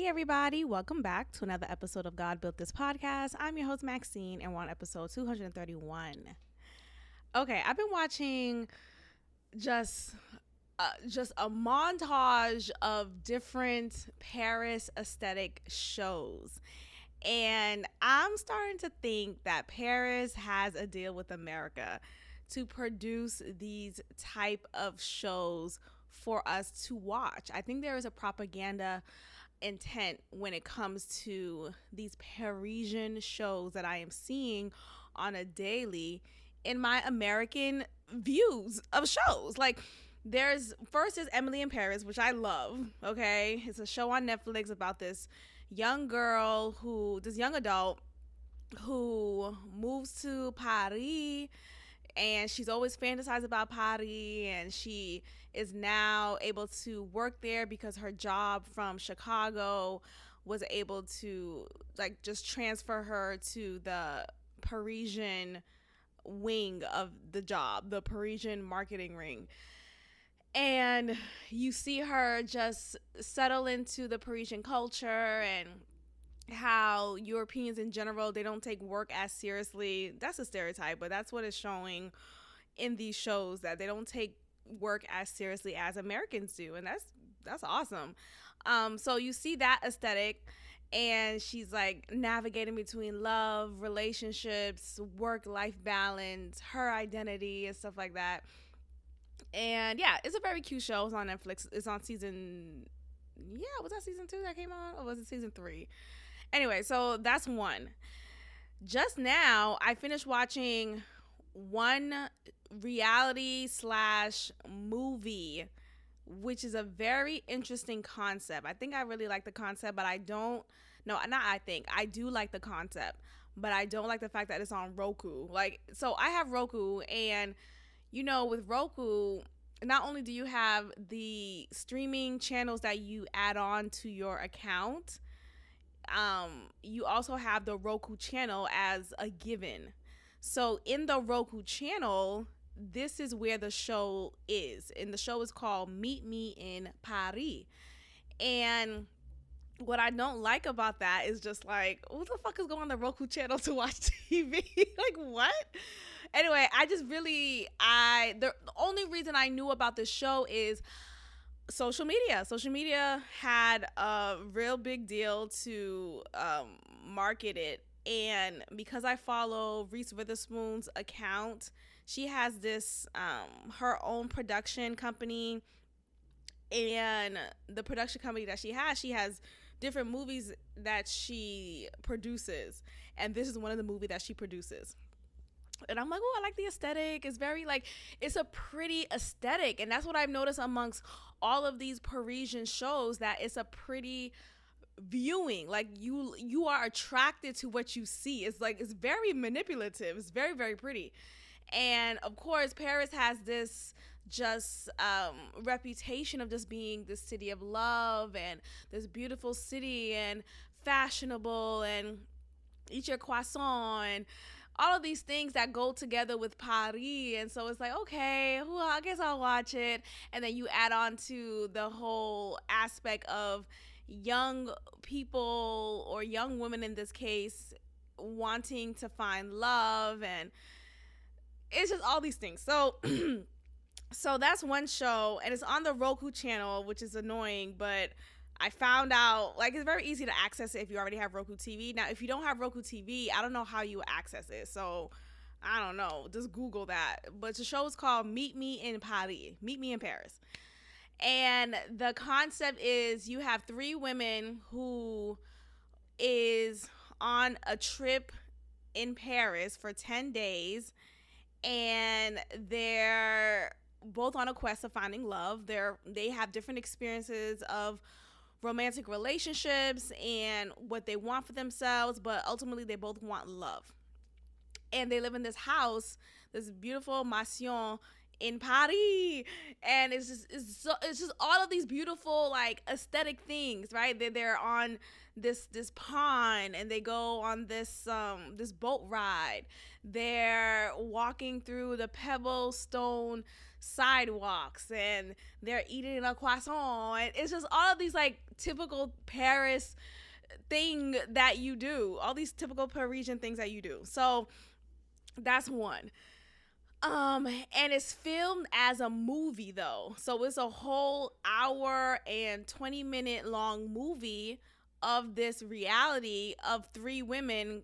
everybody, welcome back to another episode of God Built This Podcast. I'm your host, Maxine, and we're on episode 231. Okay, I've been watching just just a montage of different Paris aesthetic shows. And I'm starting to think that Paris has a deal with America to produce these type of shows for us to watch. I think there is a propaganda intent when it comes to these Parisian shows that I am seeing on a daily in my American views of shows. Like there's first is Emily in Paris, which I love. Okay, it's a show on Netflix about this young adult who moves to Paris, and she's always fantasized about Paris, and she is now able to work there because her job from Chicago was able to like just transfer her to the Parisian wing of the job, the Parisian marketing ring. And you see her just settle into the Parisian culture and how Europeans in general, they don't take work as seriously. That's a stereotype, but that's what is showing in these shows, that they don't take work as seriously as Americans do. And that's awesome. So you see that aesthetic, and she's like navigating between love, relationships, work-life balance, her identity and stuff like that. And yeah, it's a very cute show. It's on Netflix. It's on was that season 2 that came on, or was it season 3? Anyway, so that's one. Just now, I finished watching one reality slash movie, which is a very interesting concept. I think I really like the concept, but I do like the concept, but I don't like the fact that it's on Roku. Like, so I have Roku, and with Roku, not only do you have the streaming channels that you add on to your account, you also have the Roku channel as a given. So in the Roku channel, this is where the show is. And the show is called Meet Me in Paris. And what I don't like about that is just like, who the fuck is going on the Roku channel to watch TV? Like, what? Anyway, the only reason I knew about this show is social media. Social media had a real big deal to market it. And because I follow Reese Witherspoon's account, she has this, her own production company. And the production company that she has different movies that she produces. And this is one of the movies that she produces. And I'm like, oh, I like the aesthetic. It's very it's a pretty aesthetic. And that's what I've noticed amongst all of these Parisian shows, that it's a pretty viewing. Like you are attracted to what you see. It's very manipulative. It's very, very pretty. And of course, Paris has this just reputation of just being the city of love and this beautiful city and fashionable and eat your croissant and all of these things that go together with Paris. And so it's like, okay, well, I guess I'll watch it. And then you add on to the whole aspect of young people, or young women in this case, wanting to find love, and it's just all these things. So so that's one show, and it's on the Roku channel, which is annoying, but I found out it's very easy to access it if you already have Roku TV. Now, if you don't have Roku TV, I don't know how you access it. So I don't know. Just Google that. But the show is called Meet Me in Paris. Meet Me in Paris. And the concept is you have 3 women who is on a trip in Paris for 10 days. And they're both on a quest of finding love. They have different experiences of romantic relationships and what they want for themselves, but ultimately they both want love. And they live in this house, this beautiful mansion in Paris, and it's just all of these beautiful like aesthetic things, right? They're on this pond, and they go on this boat ride. They're walking through the pebble stone sidewalks, and they're eating a croissant, and it's just all of these like typical Paris thing that you do, all these typical Parisian things that you do. So that's one. And it's filmed as a movie though. So it's a whole hour and 20-minute long movie of this reality of three women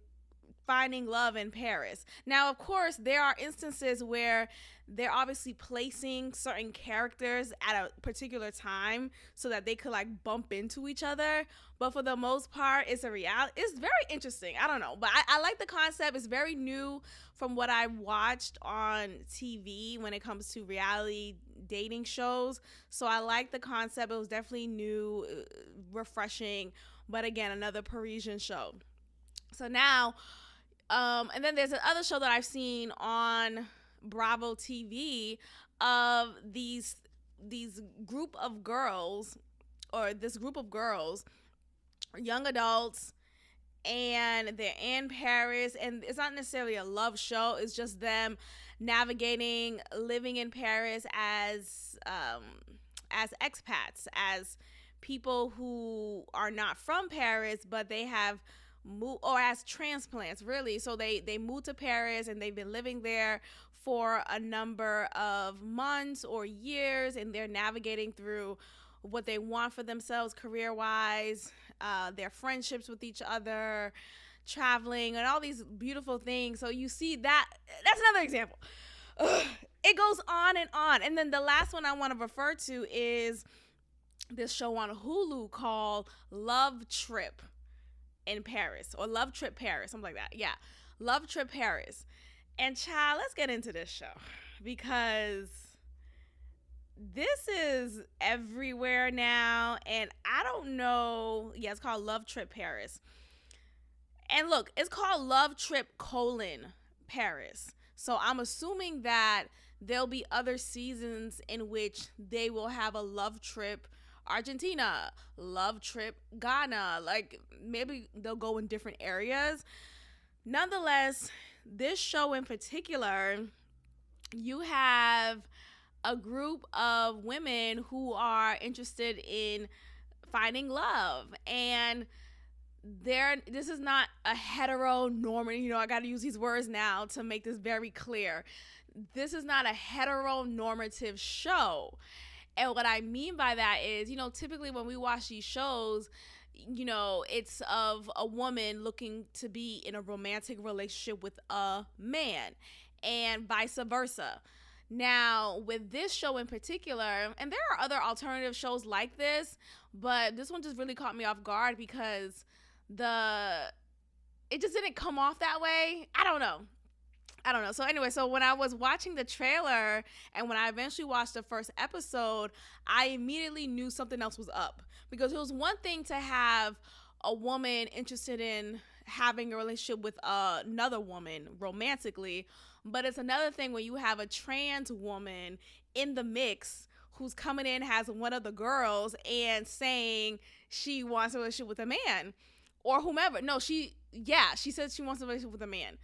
finding love in Paris. Now, of course, there are instances where they're obviously placing certain characters at a particular time so that they could like bump into each other. But for the most part, it's a reality. It's very interesting. I don't know. But I like the concept. It's very new from what I watched on TV when it comes to reality dating shows. So I like the concept. It was definitely new, refreshing. But again, another Parisian show. So now, and then there's another show that I've seen on Bravo TV of these group of girls, or this group of girls, young adults, and they're in Paris, and it's not necessarily a love show. It's just them navigating living in Paris as expats, as people who are not from Paris, but they have moved, or as transplants, really. So they moved to Paris, and they've been living there for a number of months or years, and they're navigating through what they want for themselves career-wise, their friendships with each other, traveling, and all these beautiful things. So you see that's another example. It goes on and on. And then the last one I want to refer to is this show on Hulu called Love Trip in Paris, or Love Trip Paris, something like that. Yeah, Love Trip Paris. And child, let's get into this show, because this is everywhere now, and I don't know. Yeah, it's called Love Trip Paris. And look, it's called Love Trip Paris. So I'm assuming that there'll be other seasons in which they will have a love trip Argentina, love trip Ghana. Like, maybe they'll go in different areas. Nonetheless, this show in particular, you have a group of women who are interested in finding love, and this is not a heteronormative, I got to use these words now to make this very clear. This is not a heteronormative show. And what I mean by that is, typically when we watch these shows, it's of a woman looking to be in a romantic relationship with a man, and vice versa. Now, with this show in particular, and there are other alternative shows like this, but this one just really caught me off guard because it just didn't come off that way. I don't know. So anyway, when I was watching the trailer, and when I eventually watched the first episode, I immediately knew something else was up. Because it was one thing to have a woman interested in having a relationship with another woman romantically, but it's another thing when you have a trans woman in the mix who's coming in as one of the girls and saying she wants a relationship with a man or whomever. No, she says she wants a relationship with a man.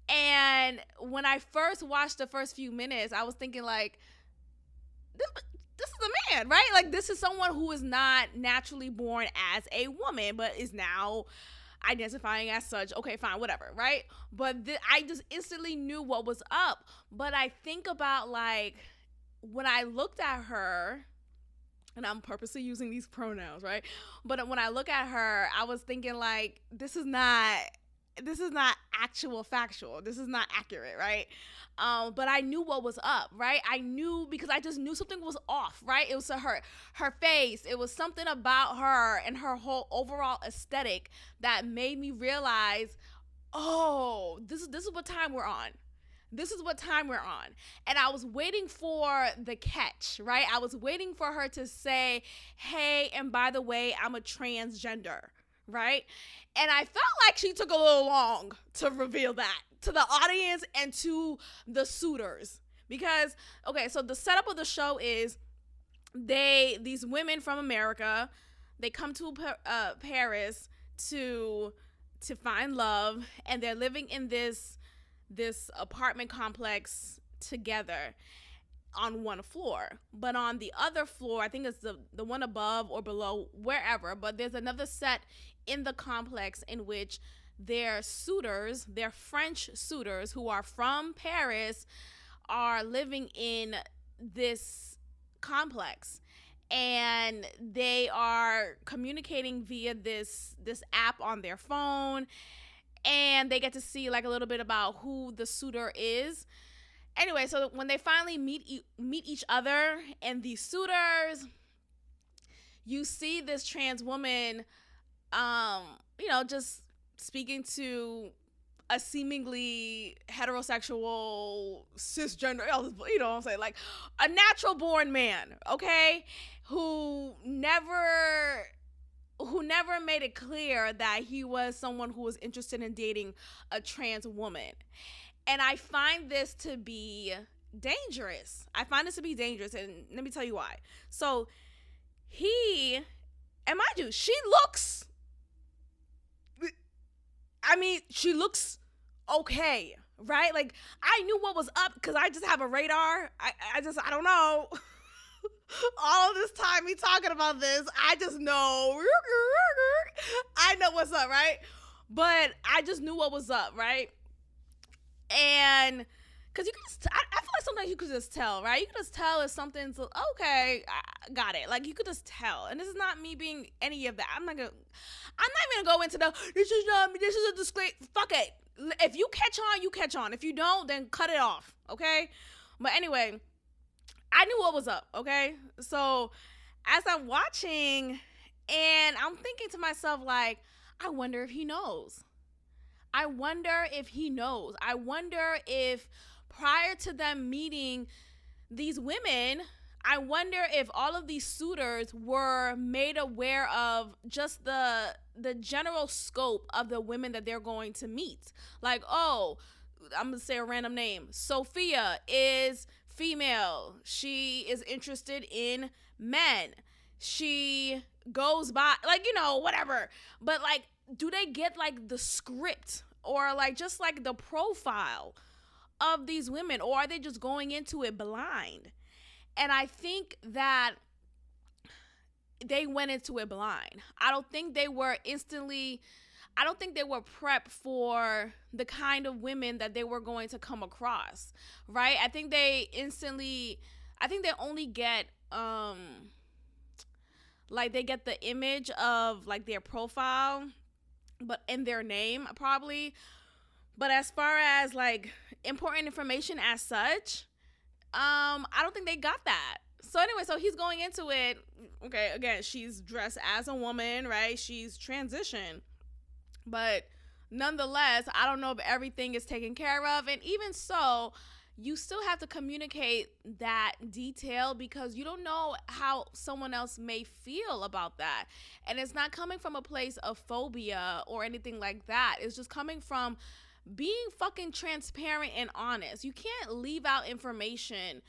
And when I first watched the first few minutes, I was thinking like, this is a man, right? Like, this is someone who is not naturally born as a woman, but is now identifying as such. Okay, fine, whatever, right? But I just instantly knew what was up. But I think about, like, when I looked at her, and I'm purposely using these pronouns, right? But when I look at her, I was thinking like, this is not actual factual. This is not accurate, right? But I knew what was up, right? I knew because I just knew something was off, right? It was her face. It was something about her and her whole overall aesthetic that made me realize, oh, this is what time we're on. This is what time we're on. And I was waiting for the catch, right? I was waiting for her to say, hey, and by the way, I'm a transgender, right? And I felt like she took a little long to reveal that to the audience and to the suitors, Because okay, so the setup of the show is these women from America, they come to Paris to find love, and they're living in this apartment complex together on one floor. But on the other floor, I think it's the one above or below, wherever, but there's another set in the complex in which their suitors, their French suitors who are from Paris, are living in this complex, and they are communicating via this app on their phone, and they get to see like a little bit about who the suitor is. Anyway, so when they finally meet each other and these suitors, you see this trans woman, just speaking to a seemingly heterosexual cisgender, you know what I'm saying, like a natural born man, okay, who never made it clear that he was someone who was interested in dating a trans woman. And I find this to be dangerous. And let me tell you why. So and mind you, she looks okay, right? Like, I knew what was up because I just have a radar. I don't know. All this time me talking about this, I just know. I know what's up, right? But I just knew what was up, right? And because you can I feel like sometimes you could just tell, right? You could just tell if something's okay. I got it. Like, you could just tell. And this is not me being any of that. I'm not even gonna go into this is not me. This is a disclaimer. Fuck it. If you catch on, you catch on. If you don't, then cut it off. Okay. But anyway, I knew what was up. Okay. So as I'm watching, and I'm thinking to myself, like, I wonder if he knows. I wonder if prior to them meeting these women, I wonder if all of these suitors were made aware of just the general scope of the women that they're going to meet. Like, oh, I'm going to say a random name. Sophia is female. She is interested in men. She goes by, like, whatever. But, like, do they get, like, the script or, like, just, like, the profile of these women? Or are they just going into it blind? And I think that they went into it blind. I don't think they were prepped for the kind of women that they were going to come across, right? I think they only get, like, they get the image of, like, their profile, but in their name, probably. But as far as, like, important information as such, I don't think they got that. So anyway, so he's going into it. Okay, again, she's dressed as a woman, right? She's transitioned. But nonetheless, I don't know if everything is taken care of. And even so, you still have to communicate that detail because you don't know how someone else may feel about that. And it's not coming from a place of phobia or anything like that. It's just coming from being fucking transparent and honest. You can't leave out information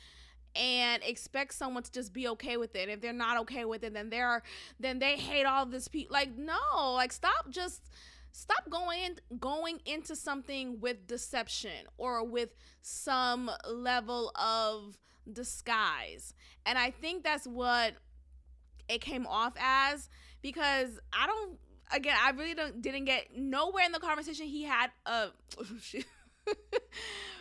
and expect someone to just be okay with it. If they're not okay with it, then they hate all this people. Like, no, like, stop going into something with deception or with some level of disguise. And I think that's what it came off as, because I really didn't get nowhere in the conversation he had.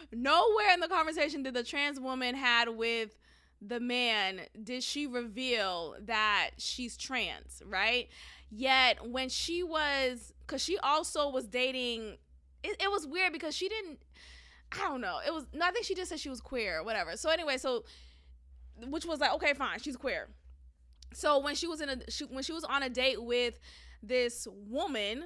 Nowhere in the conversation did the trans woman had with the man did she reveal that she's trans, right? Yet when because she also was dating, it was weird because she didn't, I don't know, I think she just said she was queer or whatever. So anyway, which was like, okay, fine, she's queer. So when she was on a date with this woman,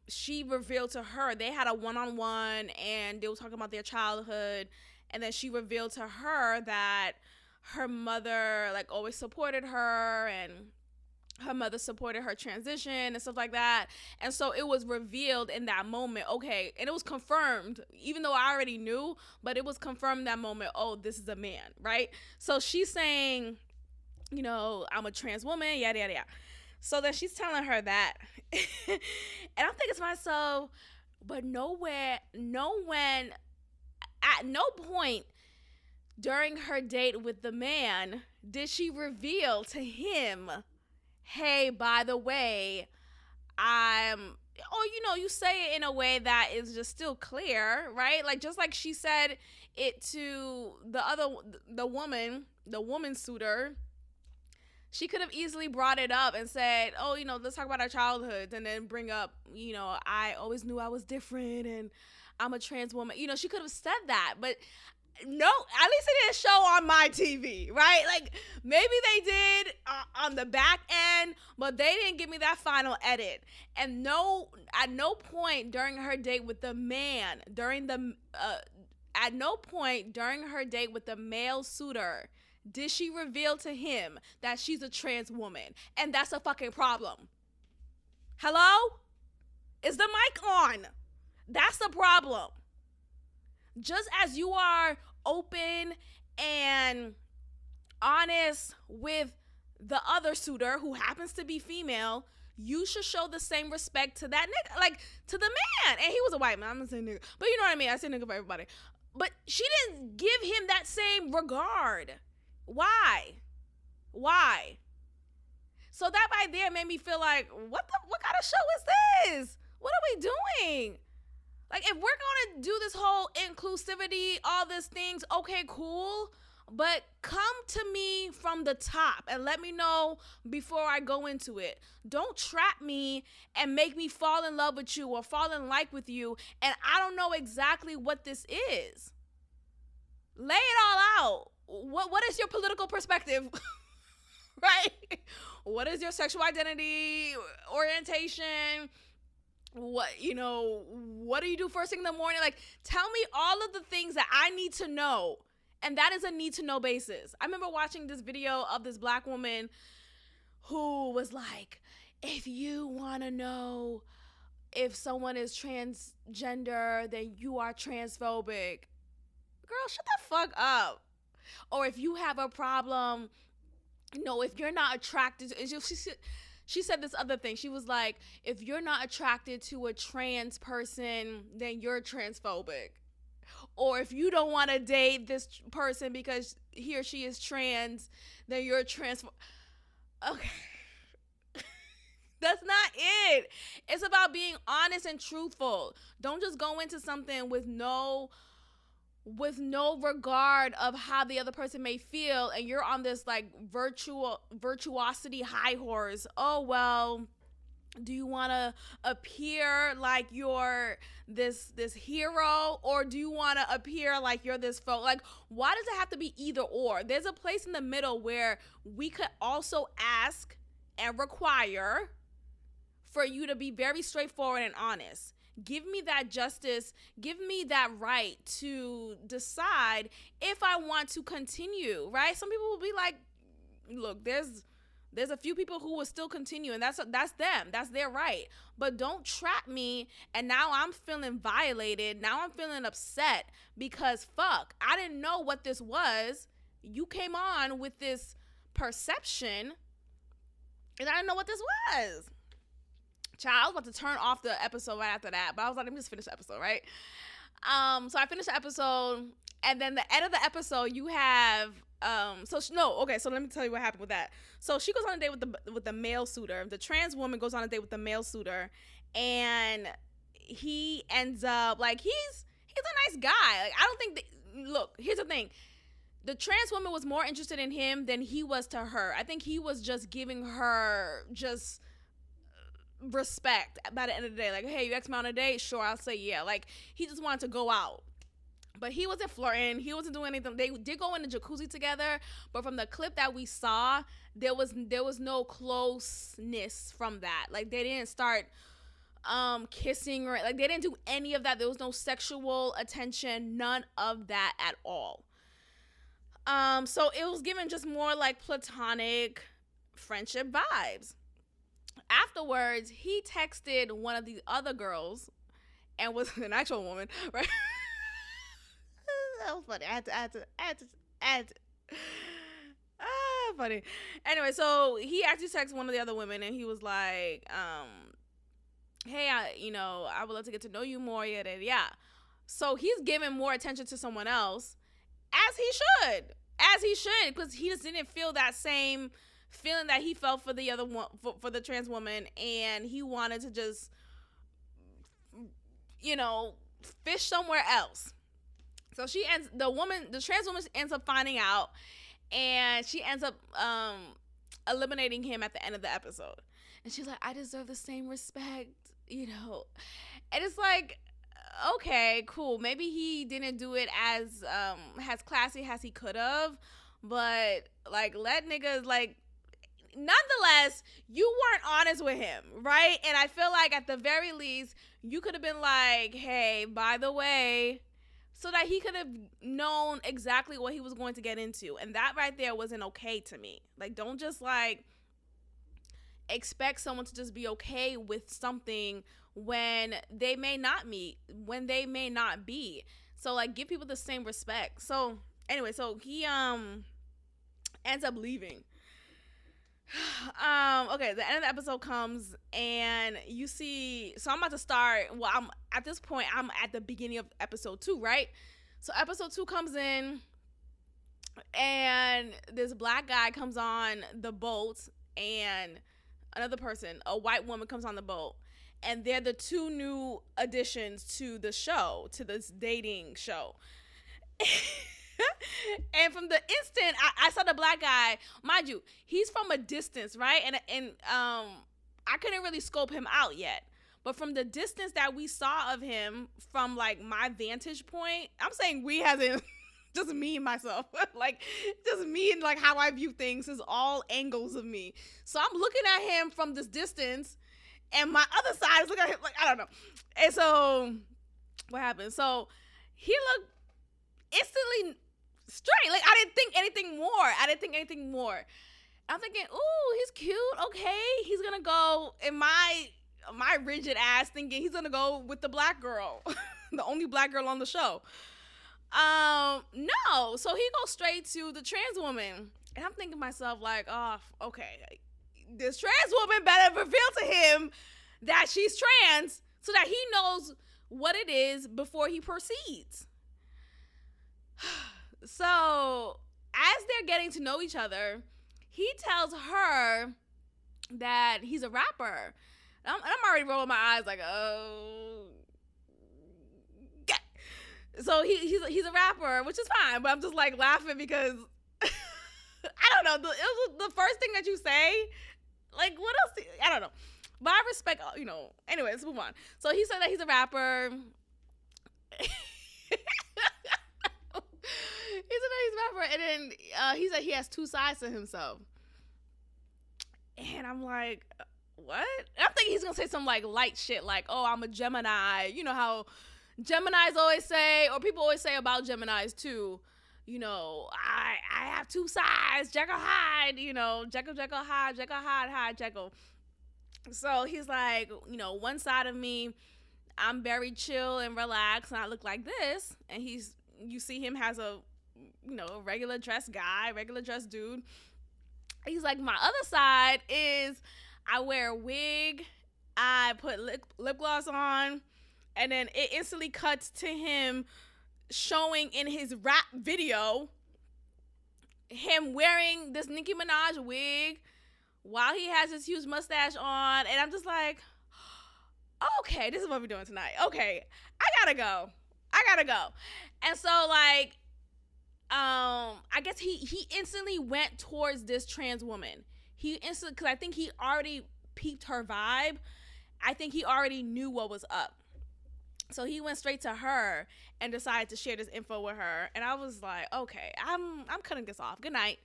she revealed to her, they had a one-on-one and they were talking about their childhood, and then she revealed to her that her mother, like, always supported her, and her mother supported her transition and stuff like that. And so it was revealed in that moment, okay, and it was confirmed, even though I already knew, but it was confirmed in that moment, oh, this is a man, right? So she's saying, you know, I'm a trans woman, yada, yada, yada. So then she's telling her that. And I'm thinking to myself, but at no point during her date with the man did she reveal to him, hey, by the way, you say it in a way that is just still clear, right? Like, just like she said it to the woman suitor, she could have easily brought it up and said, oh, let's talk about our childhoods, and then bring up, I always knew I was different and I'm a trans woman. She could have said that, but no, at least it didn't show on my TV, right? Like, maybe they did on the back end, but they didn't give me that final edit. And at no point during her date with the man, at no point during her date with the male suitor did she reveal to him that she's a trans woman. And that's a fucking problem. Hello? Is the mic on? That's the problem. Just as you are open and honest with the other suitor who happens to be female, you should show the same respect to that nigga, like to the man. And he was a white man. I'm gonna say nigga, but you know what I mean. I say nigga for everybody. But she didn't give him that same regard. Why? So that right there made me feel like, what kind of show is this? What are we doing? Like, if we're going to do this whole inclusivity, all these things, okay, cool. But come to me from the top and let me know before I go into it. Don't trap me and make me fall in love with you or fall in like with you, and I don't know exactly what this is. Lay it all out. What is your political perspective? Right? What is your sexual identity, orientation? What do you do first thing in the morning? Like, tell me all of the things that I need to know. And that is a need to know basis. I remember watching this video of this black woman who was like, if you want to know if someone is transgender, then you are transphobic. Girl, shut the fuck up. Or if you have a problem, if you're not attracted to, she said this other thing. She was like, if you're not attracted to a trans person, then you're transphobic. Or if you don't want to date this person because he or she is trans, then you're transphobic. Okay. That's not it. It's about being honest and truthful. Don't just go into something with no regard of how the other person may feel, and you're on this like virtuosity high horse. Oh, well, do you want to appear like you're this hero, or do you want to appear like you're this folk? Like, why does it have to be either or? There's a place in the middle where we could also ask and require for you to be very straightforward and honest. Give me that justice. Give me that right to decide if I want to continue, right? Some people will be like, look, there's a few people who will still continue, and that's them. That's their right. But don't trap me, and now I'm feeling violated. Now I'm feeling upset because, fuck, I didn't know what this was. You came on with this perception, and I didn't know what this was. Child, I was about to turn off the episode right after that, but I was like, let me just finish the episode, right? So I finished the episode, and then the end of the episode, you have, so let me tell you what happened with that. So she goes on a date with the male suitor. The trans woman goes on a date with the male suitor, and he ends up, like, he's a nice guy. Like, I don't think look, here's the thing. The trans woman was more interested in him than he was to her. I think he was just giving her just respect by the end of the day. Like, hey, you asked me on a date? Sure, I'll say yeah. Like, he just wanted to go out. But he wasn't flirting. He wasn't doing anything. They did go in the jacuzzi together, but from the clip that we saw, there was no closeness from that. Like, they didn't start kissing, or like, they didn't do any of that. There was no sexual attention, none of that at all. So it was given just more like platonic friendship vibes. Afterwards, he texted one of the other girls and was an actual woman, right? That was funny. I had to. Funny. Anyway, so he actually texted one of the other women and he was like, hey, I would love to get to know you more, yada, yada, yada. So he's giving more attention to someone else, as he should, because he just didn't feel that same feeling that he felt for the other one, for the trans woman, and he wanted to just, fish somewhere else. So the trans woman ends up finding out, and she ends up eliminating him at the end of the episode. And she's like, I deserve the same respect, And it's like, okay, cool. Maybe he didn't do it as classy as he could have, but like, let niggas, like, nonetheless, you weren't honest with him, right? And I feel like at the very least, you could have been like, hey, by the way, so that he could have known exactly what he was going to get into. And that right there wasn't okay to me. Like, don't just like expect someone to just be okay with something when they may not be. So like, give people the same respect. So anyway, so he ends up leaving. Okay, the end of the episode comes and you see, so I'm about to start, I'm at this point, I'm at the beginning of episode 2, right? So episode 2 comes in and this black guy comes on the boat and another person, a white woman, comes on the boat, and they're the two new additions to the show, to this dating show. And from the instant I saw the black guy, mind you, he's from a distance, right? And I couldn't really scope him out yet. But from the distance that we saw of him, from like my vantage point, I'm saying we hasn't just me and myself, like just me and like how I view things is all angles of me. So I'm looking at him from this distance, and my other side is looking at him like, I don't know. And so what happened? So he looked instantly straight. Like, I didn't think anything more. I'm thinking, ooh, he's cute. Okay, he's gonna go, in my rigid ass thinking he's gonna go with the black girl, the only black girl on the show. No. So he goes straight to the trans woman, and I'm thinking to myself like, oh, okay, this trans woman better reveal to him that she's trans so that he knows what it is before he proceeds. So as they're getting to know each other, he tells her that he's a rapper. I'm already rolling my eyes like, oh. So he's a rapper, which is fine, but I'm just like laughing because I don't know. It was the first thing that you say. Like, what else? I don't know. But I respect, Anyway, let's move on. So he said that he's a rapper. He said that he's a rapper, and then he said he has two sides to himself. And I'm like, what? And I'm thinking he's gonna say some like light shit, like, oh, I'm a Gemini. You know how Geminis always say, or people always say about Geminis too. I have two sides, Jekyll Hyde. Jekyll Hyde, Jekyll Hyde, Jekyll. So he's like, one side of me, I'm very chill and relaxed, and I look like this, and you see him has a regular dress guy, regular dress dude. He's like, my other side is I wear a wig, I put lip gloss on, and then it instantly cuts to him showing in his rap video him wearing this Nicki Minaj wig while he has his huge mustache on. And I'm just like, okay, this is what we're doing tonight. Okay, I gotta go. And so like, I guess he instantly went towards this trans woman. Because I think he already peeped her vibe. I think he already knew what was up. So he went straight to her and decided to share this info with her. And I was like, okay, I'm cutting this off. Good night.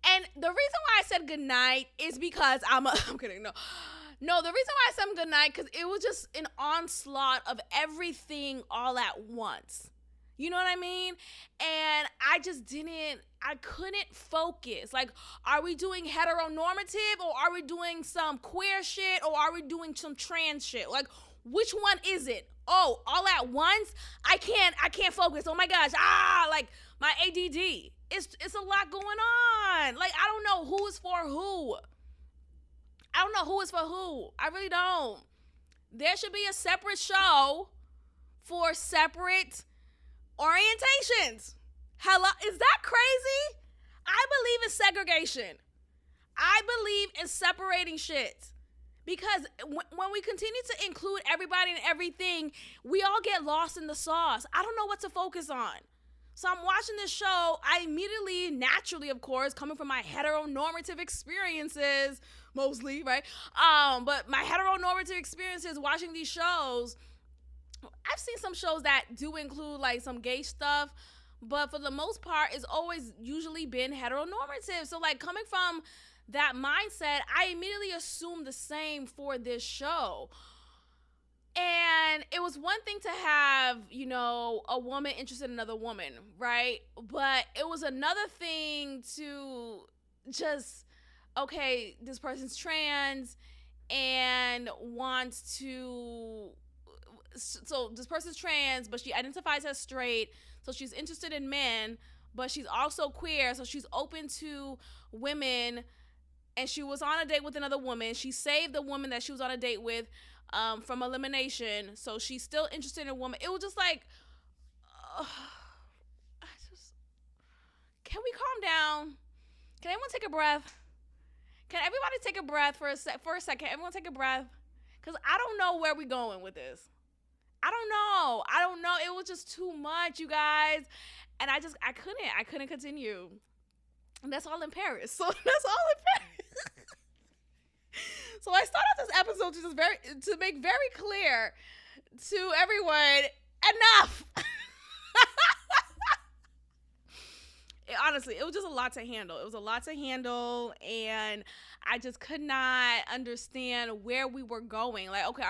And the reason why I said good night is because I'm kidding. No, the reason why I said good night, because it was just an onslaught of everything all at once. You know what I mean? And I couldn't focus. Like, are we doing heteronormative, or are we doing some queer shit, or are we doing some trans shit? Like, which one is it? Oh, all at once? I can't focus. Oh my gosh. Like my ADD. It's a lot going on. Like, I don't know who is for who. I don't know who is for who. I really don't. There should be a separate show for separate orientations. Hello? Is that crazy? I believe in segregation. I believe in separating shit. Because when we continue to include everybody and everything, we all get lost in the sauce. I don't know what to focus on. So I'm watching this show. I immediately, naturally, of course, coming from my heteronormative experiences, mostly, right? But my heteronormative experiences watching these shows, I've seen some shows that do include like some gay stuff, but for the most part, it's always usually been heteronormative. So like coming from that mindset, I immediately assumed the same for this show. And it was one thing to have, a woman interested in another woman, right? But it was another thing to just, okay, this person's trans and wants to, so this person's trans, but she identifies as straight, so she's interested in men, but she's also queer, so she's open to women, and she was on a date with another woman. She saved the woman that she was on a date with from elimination, so she's still interested in a woman. It was just like, can we calm down? Can everyone take a breath? Can everybody take a breath for a second? Everyone take a breath, because I don't know where we're going with this. I don't know. It was just too much, you guys, and I couldn't continue. And that's all in Paris. So that's all in Paris. So I start off this episode to make very clear to everyone, enough. Honestly, it was just a lot to handle. And I just could not understand where we were going. Like, okay,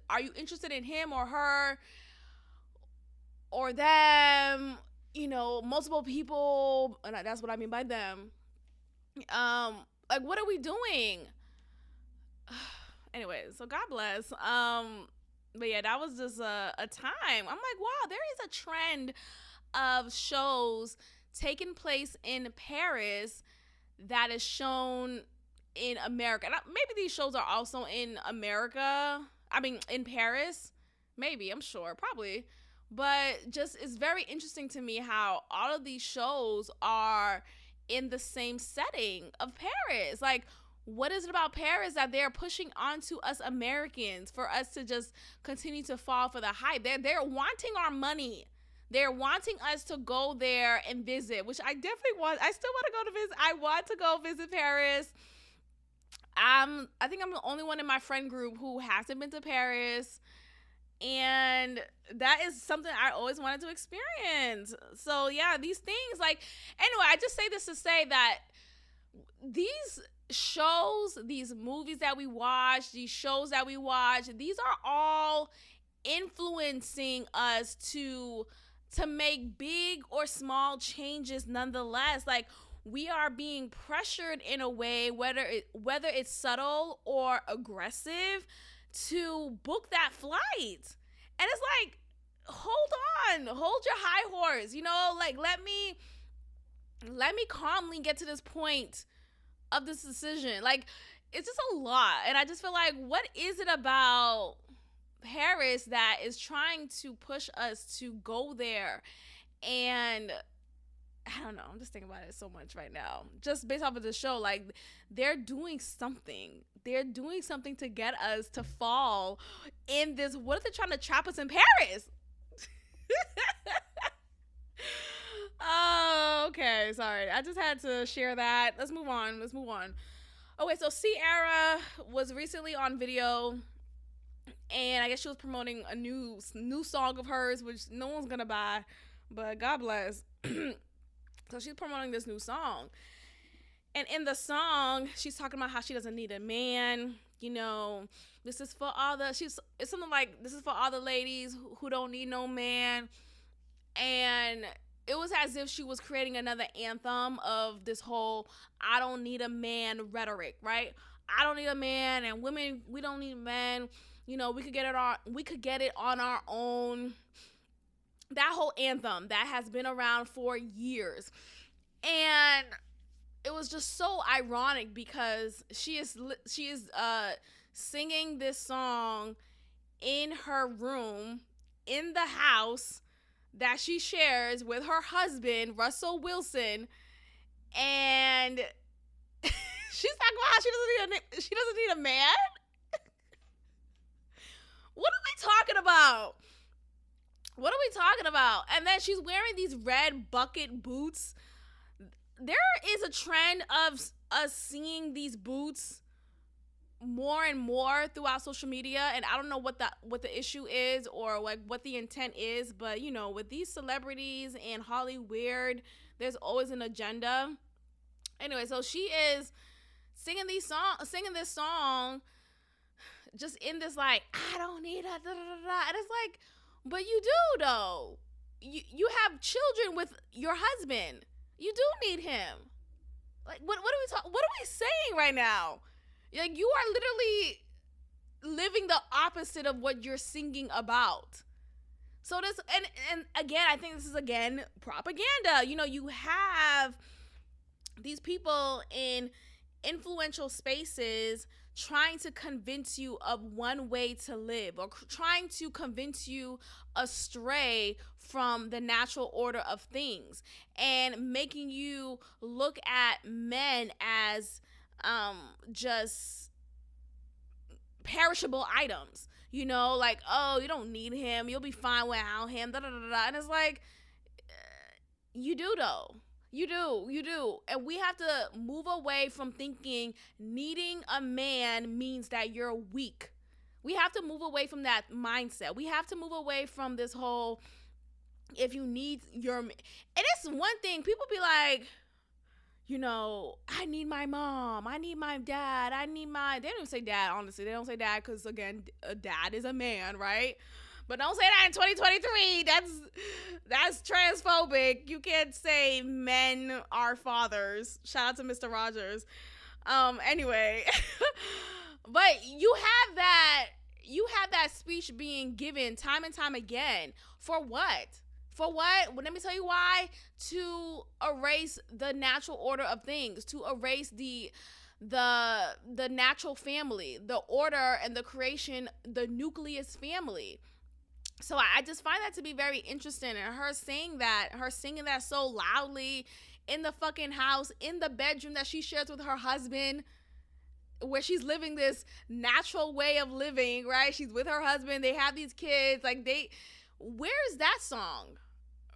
are you interested in him or her or them? Multiple people, and that's what I mean by them. Like, what are we doing? Anyway, so God bless. But yeah, that was just a time. I'm like, wow, there is a trend of shows taking place in Paris that is shown in America. Maybe these shows are also in America. I mean, in Paris. Maybe, I'm sure, probably. But just, it's very interesting to me how all of these shows are in the same setting of Paris. Like, what is it about Paris that they're pushing onto us Americans for us to just continue to fall for the hype? They're wanting our money. They're wanting us to go there and visit, which I definitely want. I still want to go to visit. I want to go visit Paris. I think I'm the only one in my friend group who hasn't been to Paris. And that is something I always wanted to experience. So yeah, these things, like, anyway, I just say this to say that these shows, these movies that we watch, these shows that we watch, these are all influencing us to make big or small changes nonetheless. Like, we are being pressured in a way, whether it's subtle or aggressive, to book that flight. And it's like, hold your high horse, like, let me calmly get to this point of this decision. Like, it's just a lot. And I just feel like, what is it about Paris that is trying to push us to go there? And I don't know, I'm just thinking about it so much right now, just based off of the show. Like, they're doing something to get us to fall in this. What if they're trying to trap us in Paris? Oh, okay, sorry, I just had to share that. Let's move on. Okay, so Ciara was recently on video, and I guess she was promoting a new song of hers, which no one's gonna buy, but God bless. So she's promoting this new song, and in the song, she's talking about how she doesn't need a man. This is for all the. It's something like, this is for all the ladies who don't need no man. And it was as if she was creating another anthem of this whole "I don't need a man" rhetoric, right? I don't need a man, and women, we don't need men. We could get it on our own. That whole anthem that has been around for years. And it was just so ironic because she is singing this song in her room in the house that she shares with her husband, Russell Wilson. And she's talking about how she doesn't need a man. What are we talking about? What are we talking about? And then she's wearing these red bucket boots. There is a trend of us seeing these boots more and more throughout social media, and I don't know what the issue is or like what the intent is, but with these celebrities and Hollywood, there's always an agenda. Anyway, so she is singing this song just in this like, I don't need a da da da, and it's like, but you do though. You have children with your husband. You do need him. Like, what are we saying right now? Like, you are literally living the opposite of what you're singing about. So this, and again, I think this is again propaganda. You have these people in influential spaces trying to convince you of one way to live, or trying to convince you astray from the natural order of things, and making you look at men as just perishable items. Like, oh, you don't need him, you'll be fine without him, da da da da. And it's like, you do though. You do. And we have to move away from thinking needing a man means that you're weak. We have to move away from that mindset. We have to move away from this whole, if you need your, and it's one thing, people be like, I need my mom, I need my dad, they don't even say dad, honestly. They don't say dad because, again, a dad is a man, right? But don't say that in 2023. That's transphobic. You can't say men are fathers. Shout out to Mr. Rogers. Anyway. But you have that speech being given time and time again. For what? For what? Well, let me tell you why. To erase the natural order of things. To erase the natural family. The order and the creation, the nucleus family. So I just find that to be very interesting. And her singing that so loudly in the fucking house, in the bedroom that she shares with her husband, where she's living this natural way of living, right? She's with her husband. They have these kids. Like, where's that song?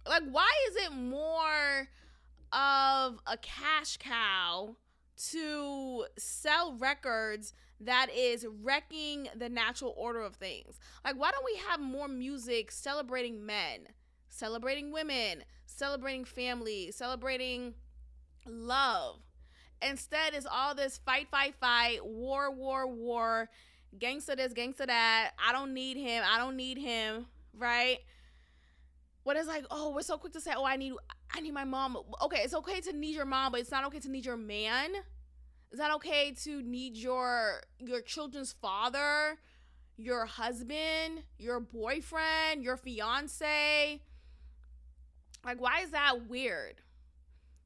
Like, why is it more of a cash cow to sell records that is wrecking the natural order of things? Like, why don't we have more music celebrating men, celebrating women, celebrating family, celebrating love? Instead, it's all this fight, war, gangsta this, gangsta that, I don't need him, right? What is like, oh, we're so quick to say, oh, I need my mom. Okay, it's okay to need your mom, but it's not okay to need your man. It's not okay to need your children's father, your husband, your boyfriend, your fiance. Like, why is that weird?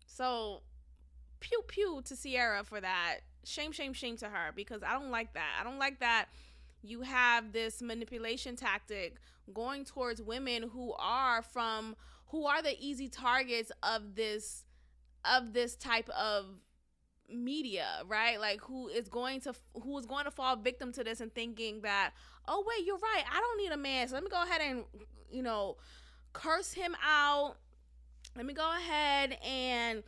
So, pew pew to Sierra for that. Shame to her, because I don't like that. I don't like that you have this manipulation tactic going towards women who are the easy targets of this type of media, right? Like, who is going to fall victim to this and thinking that, oh wait, you're right, I don't need a man, so let me go ahead and curse him out. Let me go ahead and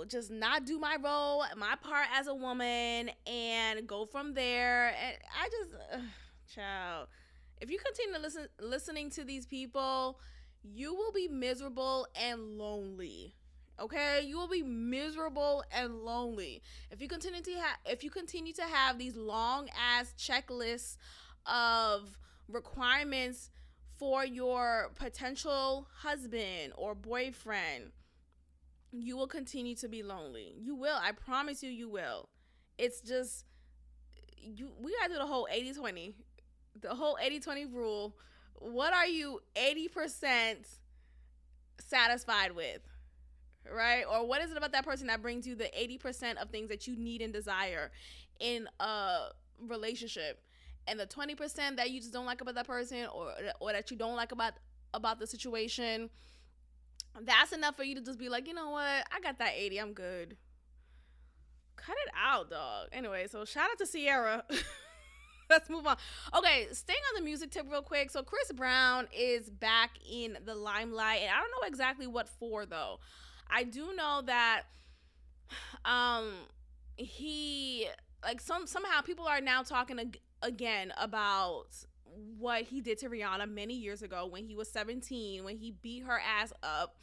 just not do my role, my part as a woman, and go from there. And I just child, if you continue listening to these people, you will be miserable and lonely. Okay, you will be miserable and lonely if you continue to have these long ass checklists of requirements for your potential husband or boyfriend, you will continue to be lonely. You will. I promise you, you will. It's just, we gotta do the whole 80-20. The whole 80-20 rule. What are you 80% satisfied with? Right? Or what is it about that person that brings you the 80% of things that you need and desire in a relationship? And the 20% that you just don't like about that person, or that you don't like about the situation, that's enough for you to just be like, you know what? I got that 80. I'm good. Cut it out, dog. Anyway, so shout out to Sierra. Let's move on. Okay, staying on the music tip real quick. So Chris Brown is back in the limelight, and I don't know exactly what for though. I do know that he, like, somehow people are now talking again about what he did to Rihanna many years ago when he was 17, when he beat her ass up.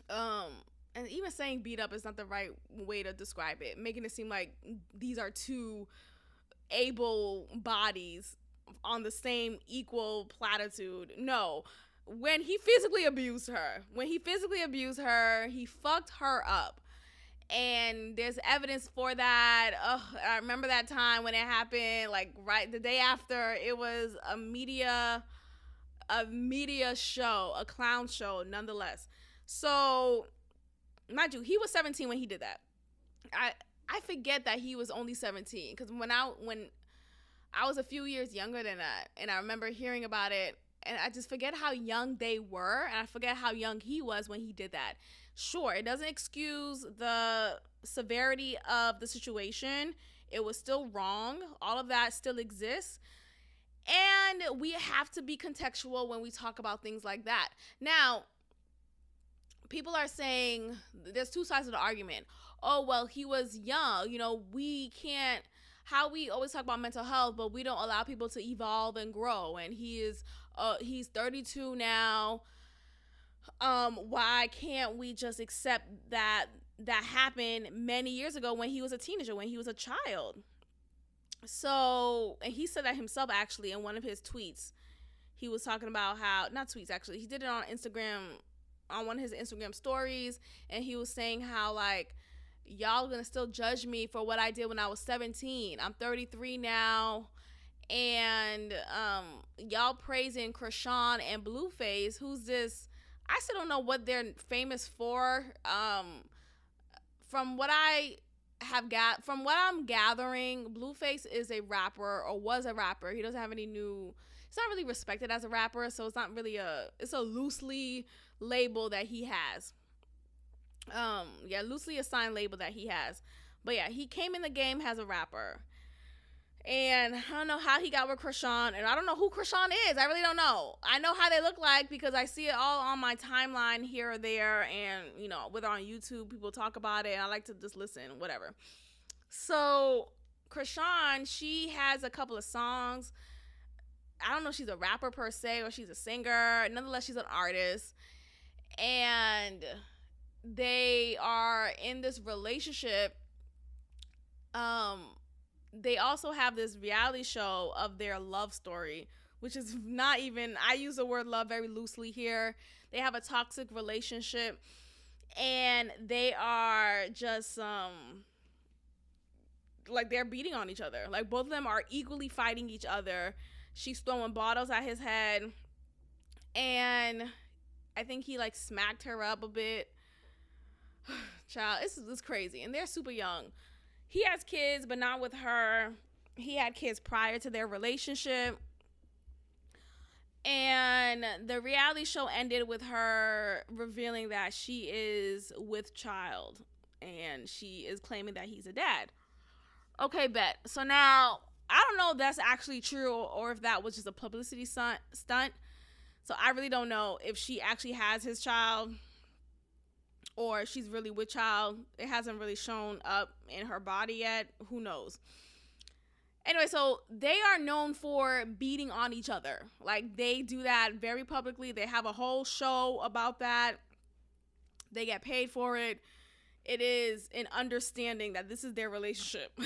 And even saying beat up is not the right way to describe it, making it seem like these are two able bodies on the same equal platitude. No. When he physically abused her, he fucked her up. And there's evidence for that. I remember that time when it happened, like right the day after. It was a media show, a clown show nonetheless. So, mind you, he was 17 when he did that. I forget that he was only 17, because when I was a few years younger than that, and I remember hearing about it, and I just forget how young they were, and I forget how young he was when he did that. Sure, it doesn't excuse the severity of the situation. It was still wrong. All of that still exists. And we have to be contextual when we talk about things like that. Now, people are saying there's two sides of the argument. Oh, well, he was young. We can't, how we always talk about mental health, but we don't allow people to evolve and grow. And he's 32 now. Why can't we just accept that happened many years ago when he was a teenager, when he was a child? So, and he said that himself actually in one of his tweets. He was talking about how, not tweets actually, he did it on Instagram, on one of his Instagram stories, and he was saying how, like, y'all gonna still judge me for what I did when I was 17. I'm 33 now, and y'all praising Krishan and Blueface, who's this, I still don't know what they're famous for. From what I'm gathering, Blueface is a rapper, or was a rapper. He doesn't have any new, he's not really respected as a rapper, so it's not really it's a loosely label that he has. Loosely assigned label that he has. But yeah, he came in the game as a rapper. And I don't know how he got with Krishan, and I don't know who Krishan is. I really don't know. I know how they look like because I see it all on my timeline here or there, and whether on YouTube, people talk about it, and I like to just listen, whatever. So Krishan, she has a couple of songs. I don't know if she's a rapper per se or she's a singer. Nonetheless, she's an artist, and they are in this relationship. They also have this reality show of their love story, which is not even, I use the word love very loosely here. They have a toxic relationship, and they are just like, they're beating on each other. Like, both of them are equally fighting each other. She's throwing bottles at his head, and I think he, like, smacked her up a bit. Child, this is crazy, and they're super young. He has kids, but not with her. He had kids prior to their relationship. And the reality show ended with her revealing that she is with child. And she is claiming that he's a dad. Okay, bet. So now, I don't know if that's actually true or if that was just a publicity stunt. So I really don't know if she actually has his child, or she's really with child. It hasn't really shown up in her body yet. Who knows? Anyway, so they are known for beating on each other. Like, they do that very publicly. They have a whole show about that. They get paid for it. It is an understanding that this is their relationship.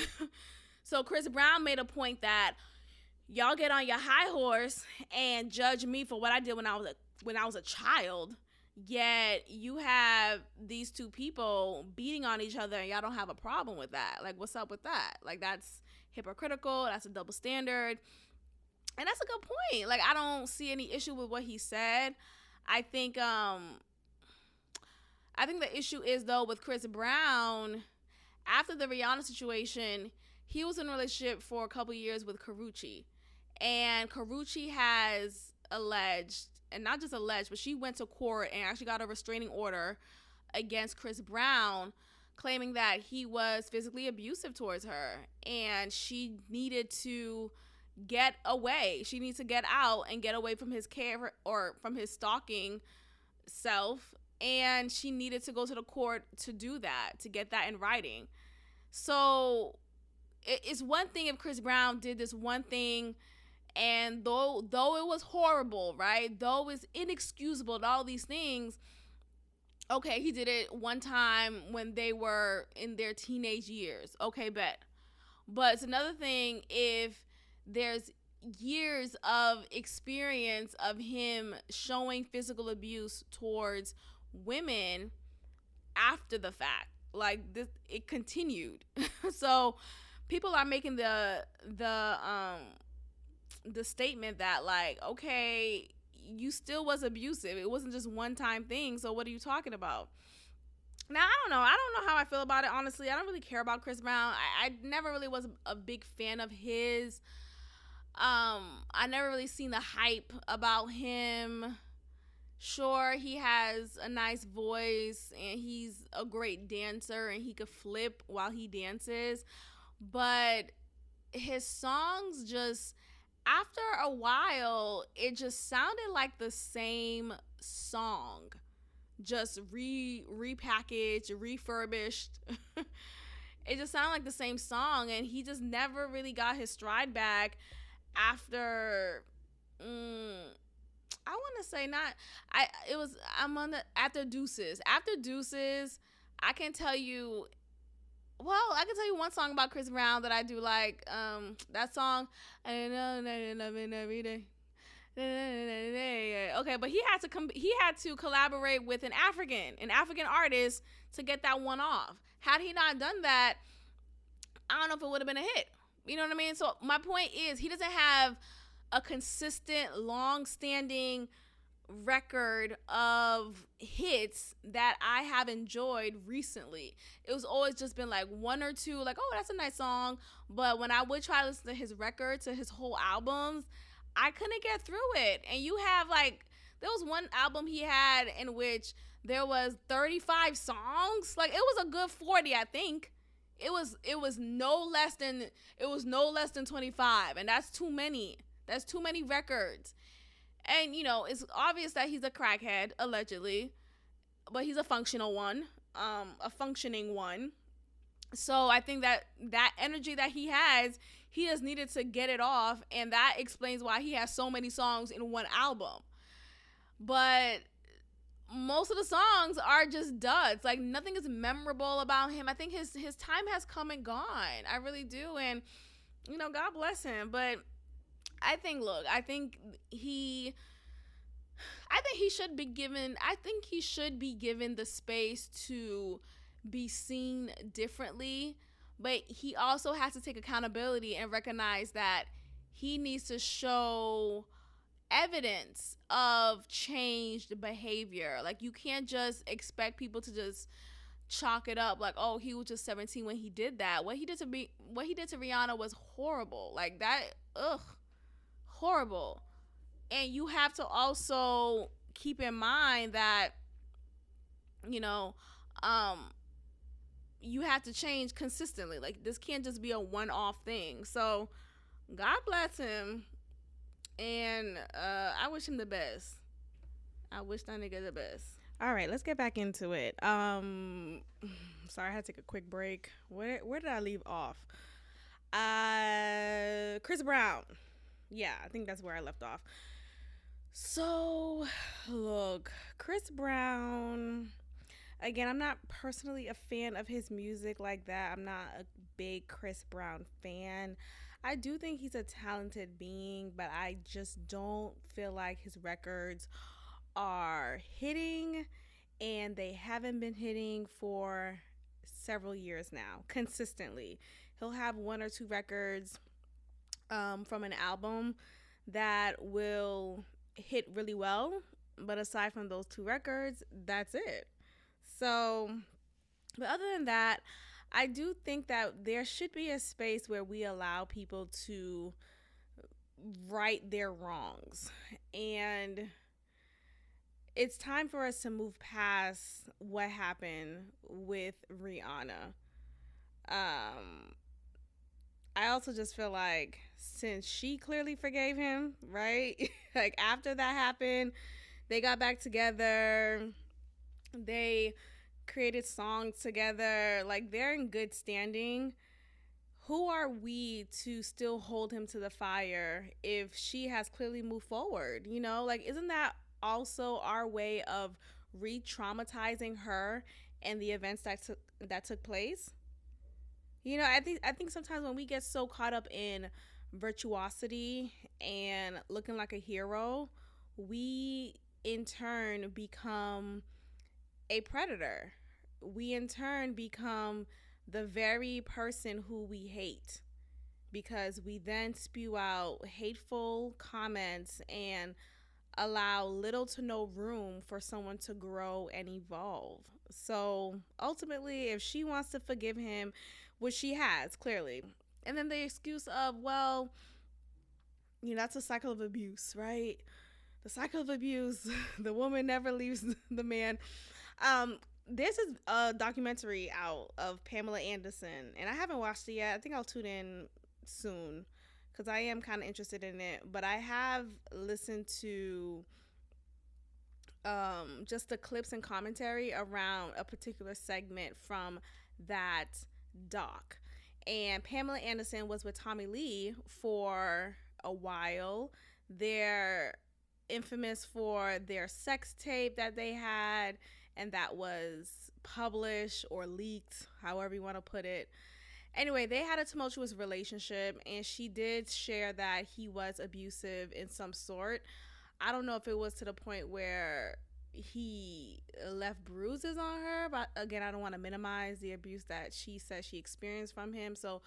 So Chris Brown made a point that y'all get on your high horse and judge me for what I did when I was a child. Yet you have these two people beating on each other and y'all don't have a problem with that. Like, what's up with that? Like, that's hypocritical. That's a double standard. And that's a good point. Like, I don't see any issue with what he said. I think the issue is, though, with Chris Brown, after the Rihanna situation, he was in a relationship for a couple years with Karrueche. And Karrueche has alleged, and not just alleged, but she went to court and actually got a restraining order against Chris Brown, claiming that he was physically abusive towards her. And she needed to get away. She needs to get out and get away from his care or from his stalking self. And she needed to go to the court to do that, to get that in writing. So it's one thing if Chris Brown did this one thing, and though it was horrible, right? Though it's inexcusable and all these things, okay, he did it one time when they were in their teenage years. Okay, bet. But it's another thing if there's years of experience of him showing physical abuse towards women after the fact. Like, this, it continued. So people are making the statement that, like, okay, you still was abusive. It wasn't just one time thing. So what are you talking about? Now, I don't know how I feel about it, honestly. I don't really care about Chris Brown. I never really was a big fan of his. I never really seen the hype about him. Sure, he has a nice voice and he's a great dancer and he could flip while he dances. But his songs just, after a while, it just sounded like the same song. Just repackaged, refurbished. It just sounded like the same song, and he just never really got his stride back after I want to say not I it was I'm on the after Deuces. After Deuces, I can tell you one song about Chris Brown that I do like. That song, I know every day. Okay, but he had to collaborate with an African artist to get that one off. Had he not done that, I don't know if it would have been a hit. You know what I mean? So my point is, he doesn't have a consistent, long-standing record of hits that I have enjoyed recently. It was always just been like one or two, like, oh, that's a nice song. But when I would try to listen to his records, to his whole albums, I couldn't get through it. And you have, like, there was one album he had in which there was 35 songs. Like, it was a good 40, I think. It was no less than 25, and that's too many. That's too many records. And, it's obvious that he's a crackhead, allegedly, but he's a functional one, a functioning one. So I think that energy that he has, he just needed to get it off, and that explains why he has so many songs in one album. But most of the songs are just duds. Like, nothing is memorable about him. I think his time has come and gone. I really do. And, God bless him. But I think he should be given the space to be seen differently, but he also has to take accountability and recognize that he needs to show evidence of changed behavior. Like, you can't just expect people to just chalk it up like, oh, he was just 17 when he did that. What he did to Rihanna was horrible. Like, that, horrible. And you have to also keep in mind that, you have to change consistently. Like, this can't just be a one-off thing. So God bless him, and I wish him the best. I wish that nigga the best. All right, let's get back into it. Sorry, I had to take a quick break. Where did I leave off? Chris Brown. Yeah, I think that's where I left off. So, look, Chris Brown, again, I'm not personally a fan of his music like that. I'm not a big Chris Brown fan. I do think he's a talented being, but I just don't feel like his records are hitting, and they haven't been hitting for several years now consistently. He'll have one or two records from an album that will hit really well, but aside from those two records, that's it. So, but other than that, I do think that there should be a space where we allow people to right their wrongs. And it's time for us to move past what happened with Rihanna. Um, I also just feel like since she clearly forgave him, right? Like after that happened, they got back together. They created songs together. Like they're in good standing. Who are we to still hold him to the fire if she has clearly moved forward? You know, like isn't that also our way of re-traumatizing her and the events that took place? You know, I think sometimes when we get so caught up in virtuosity and looking like a hero, we in turn become a predator. We in turn become the very person who we hate because we then spew out hateful comments and allow little to no room for someone to grow and evolve. So ultimately, if she wants to forgive him, which she has clearly, and then the excuse of, well, you know, that's a cycle of abuse, right? The cycle of abuse, the woman never leaves the man. This is a documentary out of Pamela Anderson, and I haven't watched it yet. I think I'll tune in soon because I am kind of interested in it. But I have listened to just the clips and commentary around a particular segment from that doc. And Pamela Anderson was with Tommy Lee for a while. They're infamous for their sex tape that they had, and that was published or leaked, however you want to put it. Anyway, they had a tumultuous relationship, and she did share that he was abusive in some sort. I don't know if it was to the point where he left bruises on her, but again, I don't want to minimize the abuse that she said she experienced from him. So,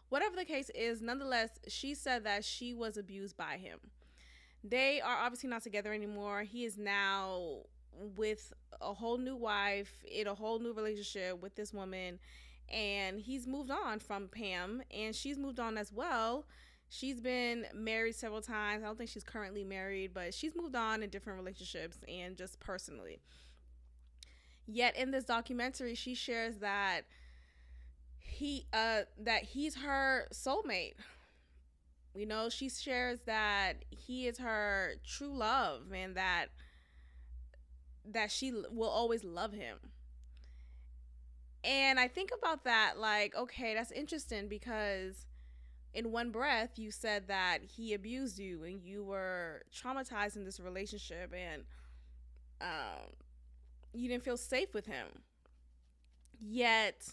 whatever the case is, nonetheless, she said that she was abused by him. They are obviously not together anymore. He is now with a whole new wife in a whole new relationship with this woman, and he's moved on from Pam, and she's moved on as well. She's been married several times. I don't think she's currently married, but she's moved on in different relationships and just personally. Yet in this documentary, she shares that he's her soulmate. You know, she shares that he is her true love and that she will always love him. And I think about that like, okay, that's interesting because in one breath you said that he abused you and you were traumatized in this relationship, and you didn't feel safe with him. Yet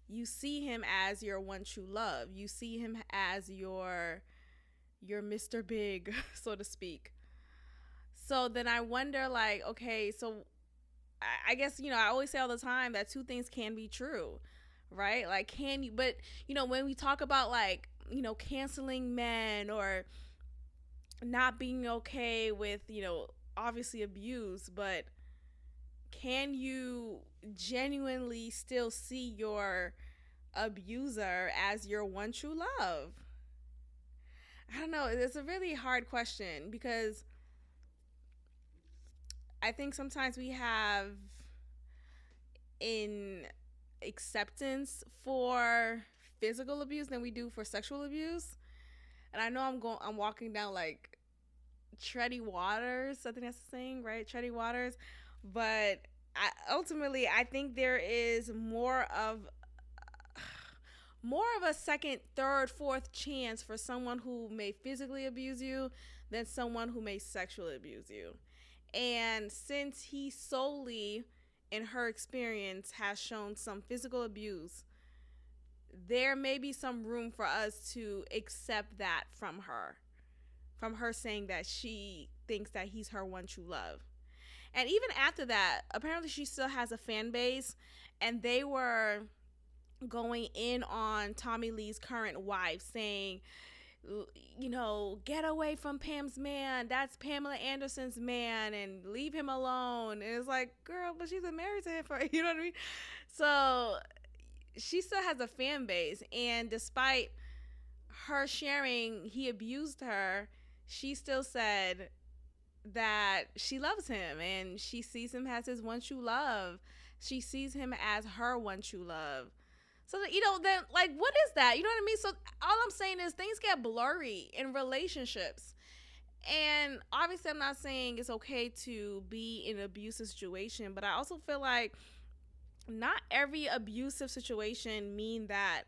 you see him as your one true love. You see him as your Mr. Big, so to speak. So then I wonder, like, okay, so I guess, you know, I always say all the time that two things can be true, right? Like, can you, but, you know, when we talk about, like, you know, canceling men or not being okay with, you know, obviously abuse, but can you genuinely still see your abuser as your one true love? I don't know. It's a really hard question because I think sometimes we have in acceptance for physical abuse than we do for sexual abuse. And I know I'm walking down like tready waters. I think that's the saying, right? Tready waters. But ultimately, I think there is more of a second, third, fourth chance for someone who may physically abuse you than someone who may sexually abuse you. And since he solely, in her experience, has shown some physical abuse, there may be some room for us to accept that from her saying that she thinks that he's her one true love. And even after that, apparently she still has a fan base, and they were going in on Tommy Lee's current wife, saying, you know, get away from Pam's man. That's Pamela Anderson's man, and leave him alone. And it's like, girl, but she's been married to him for, you know what I mean? So she still has a fan base, and despite her sharing he abused her, she still said that she loves him and she sees him as his one true love. She sees him as her one true love. So, you know, then, like, what is that? You know what I mean? So all I'm saying is things get blurry in relationships. And obviously I'm not saying it's okay to be in an abusive situation, but I also feel like not every abusive situation mean that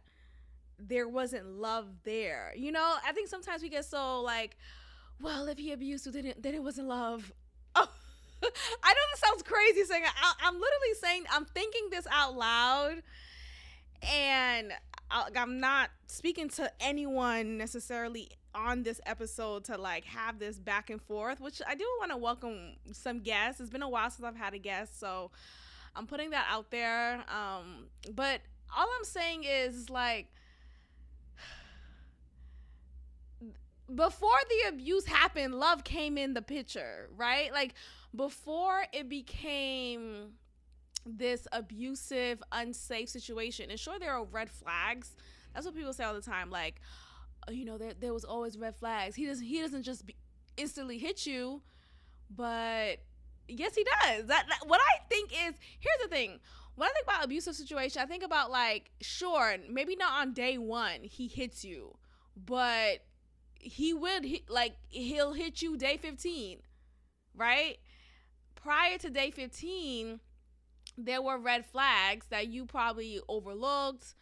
there wasn't love there. You know, I think sometimes we get so like, well, if he abused you, then it wasn't love. Oh, I know this sounds crazy saying I'm literally saying, I'm thinking this out loud, and I'm not speaking to anyone necessarily on this episode to like have this back and forth, which I do want to welcome some guests. It's been a while since I've had a guest, so I'm putting that out there. But all I'm saying is like, before the abuse happened, love came in the picture, right? Like, before it became this abusive, unsafe situation. And sure, there are red flags. That's what people say all the time. Like, you know, there was always red flags. He doesn't just instantly hit you, but yes, he does. That what I think is, here's the thing. When I think about abusive situation, I think about like, sure, maybe not on day one he hits you, but he'll hit you day 15, right? Prior to day 15, there were red flags that you probably overlooked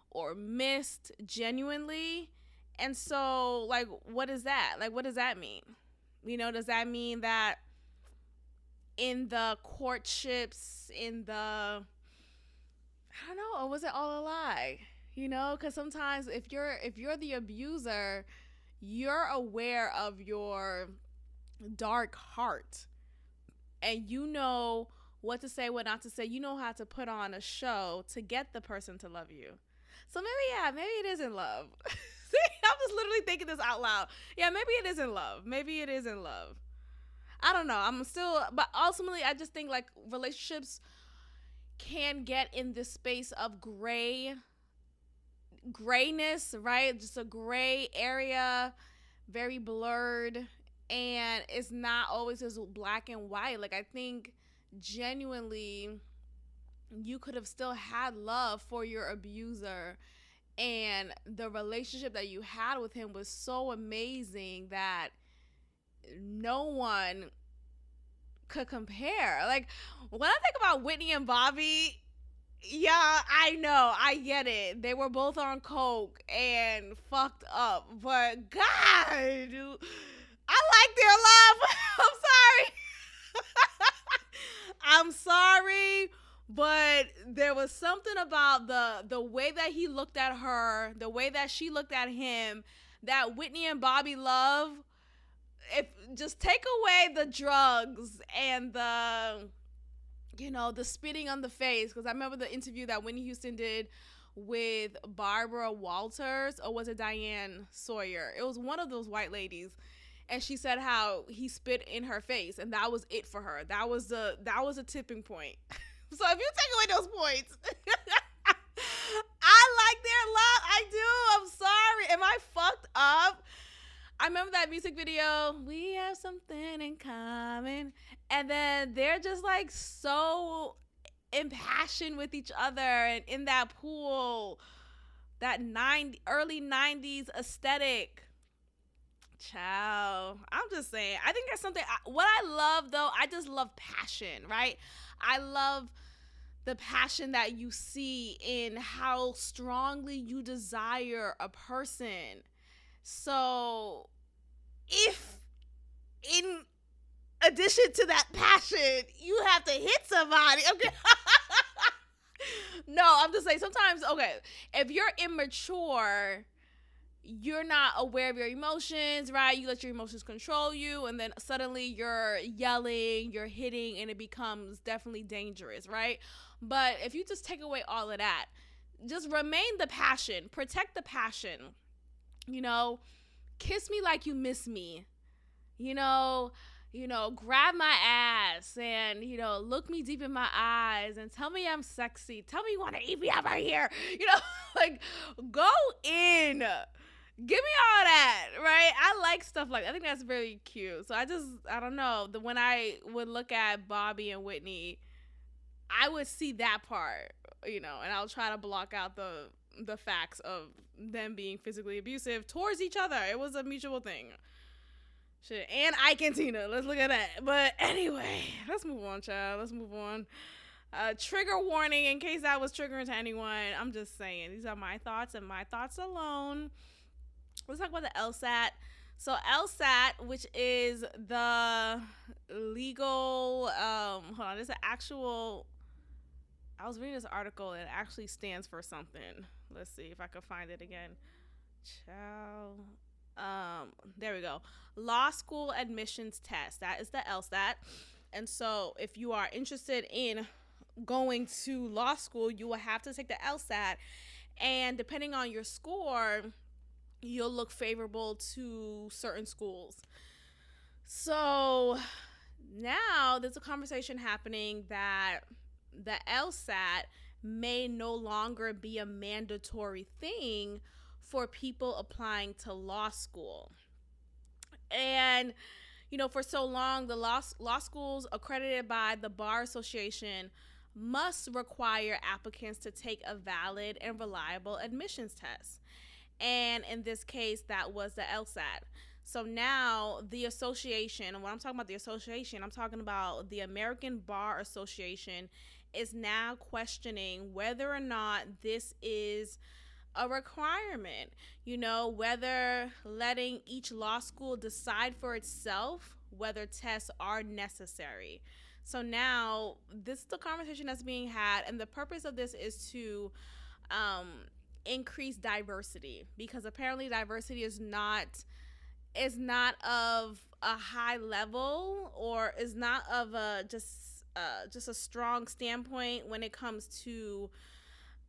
or missed genuinely. And so, like, what is that? Like, what does that mean? You know, does that mean that in the courtships, in the, I don't know, or was it all a lie? You know, because sometimes if you're the abuser, you're aware of your dark heart, and you know what to say, what not to say. You know how to put on a show to get the person to love you. So maybe it isn't love. See, I'm just literally thinking this out loud. Yeah, maybe it isn't love. Maybe it isn't love. I don't know. But ultimately, I just think like relationships can get in this space of grayness, right? Just a gray area, very blurred, and it's not always as black and white. Like, I think genuinely you could have still had love for your abuser, and the relationship that you had with him was so amazing that no one could compare. Like, when I think about Whitney and Bobby, yeah, I know, I get it. They were both on coke and fucked up, but God, I like their love. I'm sorry, but there was something about the way that he looked at her, the way that she looked at him, that Whitney and Bobby love. If just take away the drugs and the spitting on the face, because I remember the interview that Whitney Houston did with Barbara Walters, or was it Diane Sawyer? It was one of those white ladies, and she said how he spit in her face, and that was it for her. That was a tipping point. So if you take away those points, I like their love. I do. I'm sorry. Am I fucked up? I remember that music video, we have something in common. And then they're just like so impassioned with each other, and in that pool, that early 90s aesthetic. Ciao. I'm just saying, I think there's something, what I love though, I just love passion, right? I love the passion that you see in how strongly you desire a person. So if in addition to that passion, you have to hit somebody, okay, No, I'm just saying sometimes, okay, if you're immature, you're not aware of your emotions, right? You let your emotions control you, and then suddenly you're yelling, you're hitting, and it becomes definitely dangerous, right? But if you just take away all of that, just remain the passion, protect the passion, you know, kiss me like you miss me, you know, grab my ass and, look me deep in my eyes and tell me I'm sexy. Tell me you want to eat me out right here. Like, go in. Give me all that, right? I like stuff like that. I think that's very cute. So I don't know. When I would look at Bobby and Whitney, I would see that part, and I'll try to block out the facts of them being physically abusive towards each other. It was a mutual thing. Shit. And Ike and Tina. Let's look at that. But anyway, let's move on, child. Let's move on. Trigger warning in case that was triggering to anyone. I'm just saying. These are my thoughts and my thoughts alone. Let's talk about the LSAT. So LSAT, which is the legal, hold on, there's an actual, I was reading this article and it actually stands for something. Let's see if I can find it again. There we go. Law school admissions test. That is the LSAT. And so if you are interested in going to law school, you will have to take the LSAT. And depending on your score, you'll look favorable to certain schools. So now there's a conversation happening that the LSAT may no longer be a mandatory thing for people applying to law school. And, for so long, the law schools accredited by the Bar Association must require applicants to take a valid and reliable admissions test. And in this case, that was the LSAT. So now the association, and when I'm talking about the association, I'm talking about the American Bar Association, is now questioning whether or not this is a requirement, whether letting each law school decide for itself whether tests are necessary. So now this is the conversation that's being had, and the purpose of this is to increase diversity, because apparently diversity is not of a high level, or is not of a just a strong standpoint when it comes to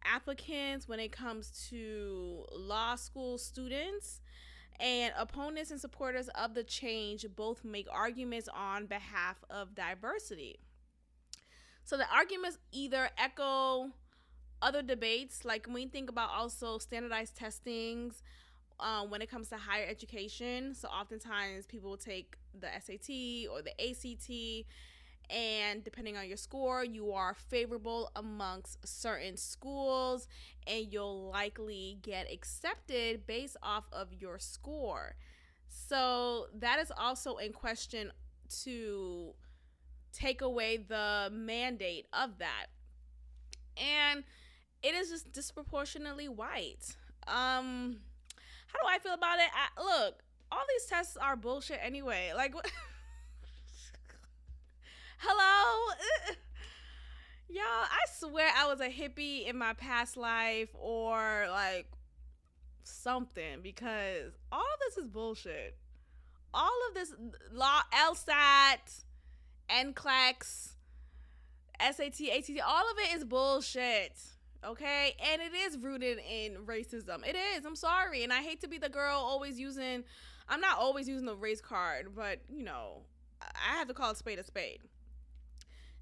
applicants, when it comes to law school students. And opponents and supporters of the change both make arguments on behalf of diversity. So the arguments either echo other debates, like when we think about also standardized testings when it comes to higher education. So oftentimes people will take the SAT or the ACT, and depending on your score, you are favorable amongst certain schools, and you'll likely get accepted based off of your score. So that is also in question, to take away the mandate of that. And it is just disproportionately white. How do I feel about it? Look, all these tests are bullshit anyway. Like, hello? Y'all, I swear I was a hippie in my past life, or like something, because all of this is bullshit. All of this law, LSAT, NCLEX, SAT, ACT, all of it is bullshit. Okay? And it is rooted in racism. It is. I'm sorry. And I hate to be the girl I'm not always using the race card, but, I have to call a spade a spade.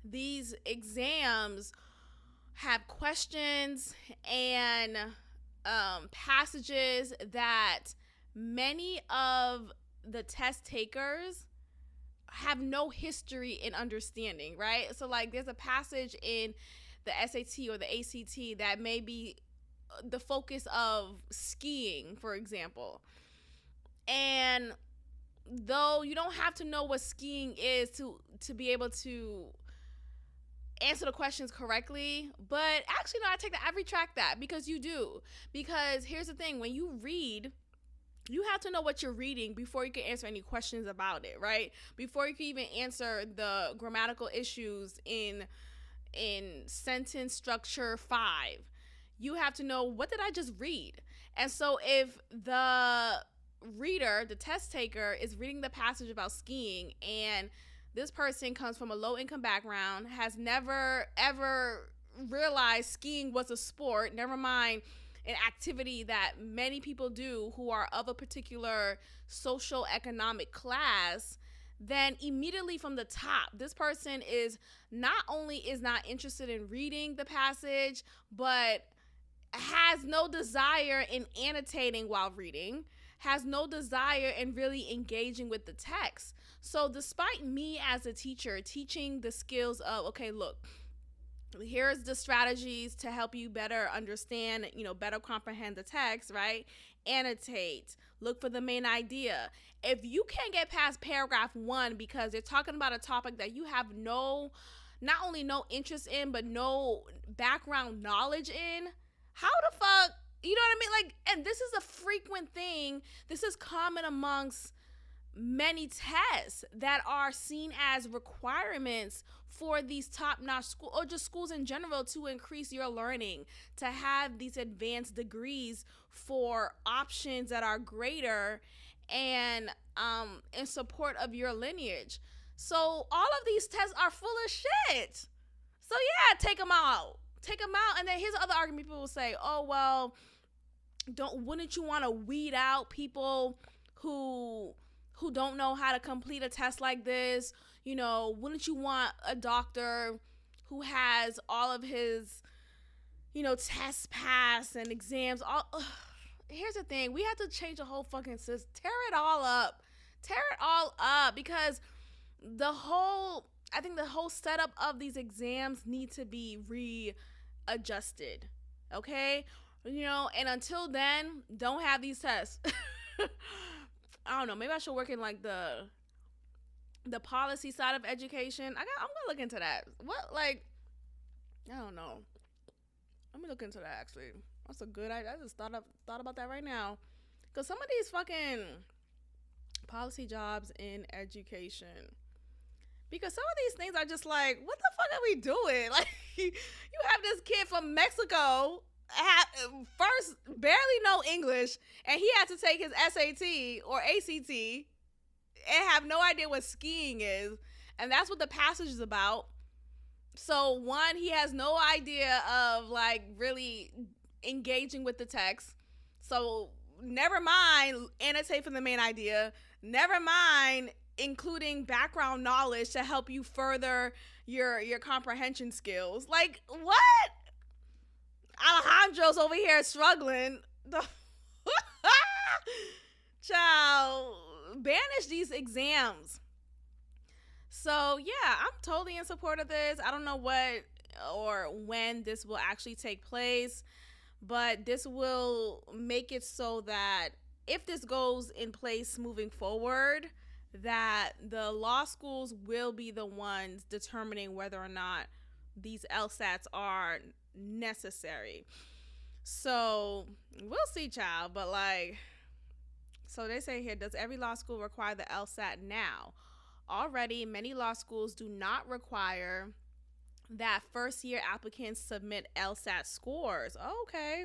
These exams have questions and passages that many of the test takers have no history in understanding, right? So, like, there's a passage in the SAT or the ACT that may be the focus of skiing, for example. And though you don't have to know what skiing is to be able to answer the questions correctly, but actually, no, I retract that, because you do. Because here's the thing, when you read, you have to know what you're reading before you can answer any questions about it, right? Before you can even answer the grammatical issues in in sentence structure 5, you have to know, what did I just read? And so if the reader, the test taker, is reading the passage about skiing, and this person comes from a low income background, has never ever realized skiing was a sport, never mind an activity that many people do who are of a particular social economic class, then immediately from the top, this person is not only is not interested in reading the passage, but has no desire in annotating while reading, has no desire in really engaging with the text. So despite me as a teacher teaching the skills of, okay, look, here's the strategies to help you better understand, better comprehend the text, right? Annotate, look for the main idea. If you can't get past paragraph 1 because they're talking about a topic that you have not only no interest in, but no background knowledge in, how the fuck, you know what I mean? Like, and this is a frequent thing. This is common amongst many tests that are seen as requirements for these top-notch schools, or just schools in general, to increase your learning, to have these advanced degrees for options that are greater and in support of your lineage. So all of these tests are full of shit. So yeah, take them out. And then here's the other argument. People will say, oh, well, wouldn't you want to weed out people who don't know how to complete a test like this? Wouldn't you want a doctor who has all of his, tests passed and exams? Here's the thing. We have to change the whole fucking system. Tear it all up because I think the whole setup of these exams need to be readjusted. Okay? And until then, don't have these tests. I don't know. Maybe I should work in like the policy side of education. I'm gonna look into that. I don't know. Let me look into that. Actually, that's a good idea. I just thought about that right now. Because some of these fucking policy jobs in education, because some of these things are just like, what the fuck are we doing? Like, you have this kid from Mexico first barely know English, and he had to take his SAT or ACT and have no idea what skiing is, and that's what the passage is about. So one, he has no idea of like really engaging with the text. So never mind annotate for the main idea, never mind including background knowledge to help you further your comprehension skills. Like, what? Alejandro's over here struggling. Child, banish these exams. So yeah, I'm totally in support of this. I don't know what or when this will actually take place, but this will make it so that if this goes in place moving forward, that the law schools will be the ones determining whether or not these LSATs are necessary. So we'll see, child. But so they say here, does every law school require the LSAT now? Already, many law schools do not require that first year applicants submit LSAT scores. Okay.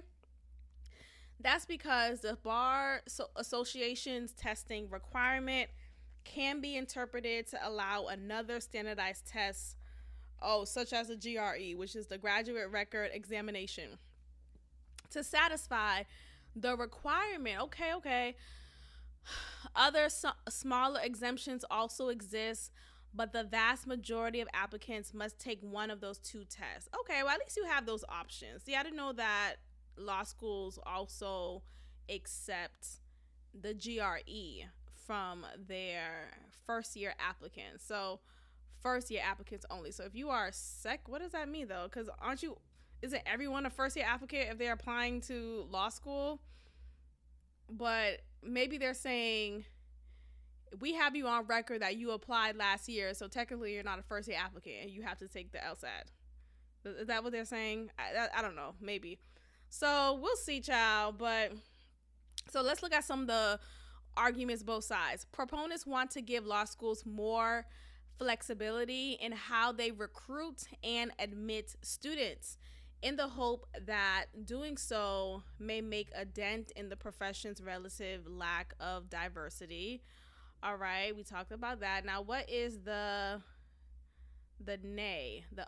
That's because the Bar Association's testing requirement can be interpreted to allow another standardized test, such as the GRE, which is the Graduate Record Examination, to satisfy the requirement. Okay. Other smaller exemptions also exist, but the vast majority of applicants must take one of those 2 tests. Okay, well, at least you have those options. See, I didn't know that law schools also accept the GRE from their first year applicants. So first year applicants only. So if you are what does that mean though? Because isn't everyone a first year applicant if they're applying to law school? But maybe they're saying, we have you on record that you applied last year, so technically you're not a first year applicant and you have to take the LSAT. Is that what they're saying? I don't know, maybe. So we'll see, child. But so let's look at some of the arguments both sides. Proponents want to give law schools more flexibility in how they recruit and admit students, in the hope that doing so may make a dent in the profession's relative lack of diversity. All right, we talked about that. Now, what is the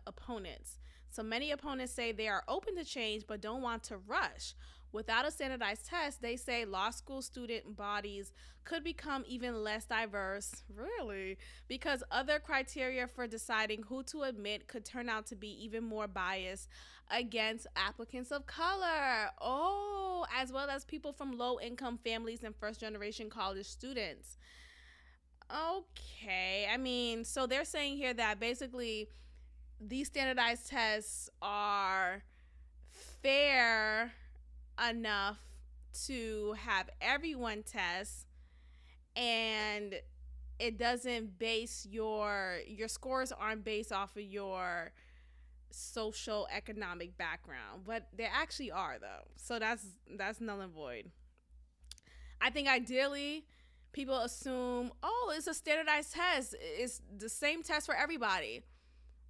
opponents? So many opponents say they are open to change but don't want to rush. Without a standardized test, they say law school student bodies could become even less diverse, really, because other criteria for deciding who to admit could turn out to be even more biased against applicants of color. Oh, as well as people from low income families and first generation college students. Okay, I mean, so they're saying here that basically these standardized tests are fair enough to have everyone test, and it doesn't base your scores aren't based off of your social economic background, but they actually are though. So that's null and void. I think ideally people assume, oh, it's a standardized test, it's the same test for everybody,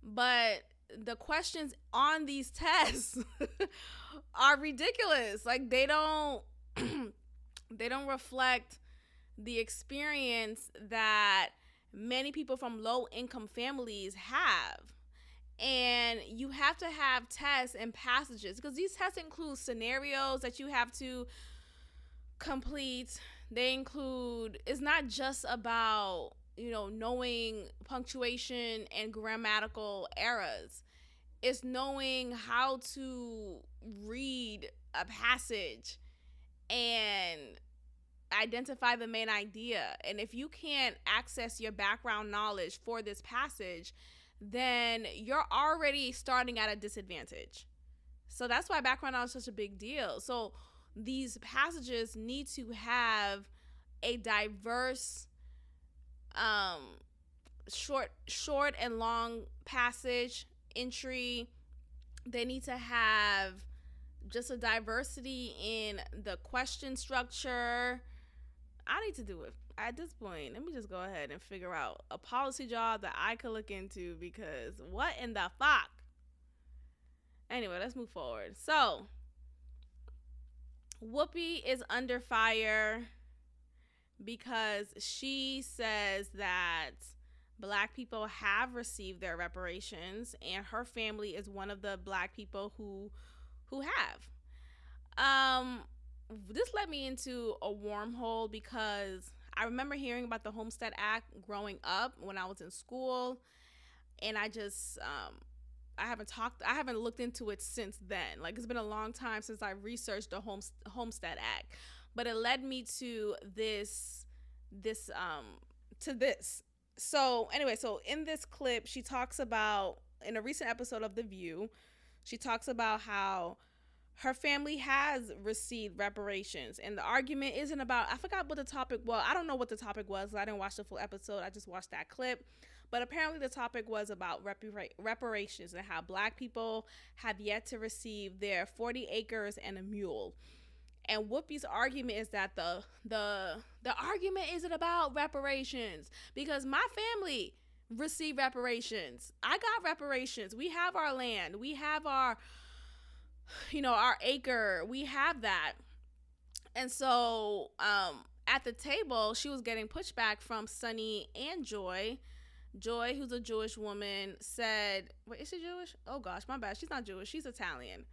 but the questions on these tests are ridiculous. Like they don't they don't reflect the experience that many people from low income families have. And you have to have tests and passages because these tests include scenarios that you have to complete. They include, it's not just about, knowing punctuation and grammatical errors. It's knowing how to read a passage and identify the main idea. And if you can't access your background knowledge for this passage, then you're already starting at a disadvantage. So that's why background knowledge is such a big deal. So these passages need to have a diverse short and long passage entry. They need to have just a diversity in the question structure. I need to do it at this point. Let me just go ahead and figure out a policy job that I could look into, because what in the fuck? Anyway, let's move forward. So Whoopi is under fire because she says that Black people have received their reparations, and her family is one of the Black people who have. This led me into a wormhole because I remember hearing about the Homestead Act growing up when I was in school, and I just I haven't looked into it since then. Like, it's been a long time since I researched the Homestead Act, but it led me to this. So anyway, so in this clip, she talks about, in a recent episode of The View, she talks about how her family has received reparations, and the argument isn't about, I forgot what the topic was. I don't know what the topic was. I didn't watch the full episode. I just watched that clip. But apparently the topic was about reparations and how Black people have yet to receive their 40 acres and a mule. And Whoopi's argument is that the argument isn't about reparations because my family received reparations. I got reparations. We have our land. We have our acre. We have that. And so at the table, she was getting pushback from Sunny and Joy. Joy, who's a Jewish woman, said, wait, is she Jewish? Oh gosh, my bad. She's not Jewish. She's Italian.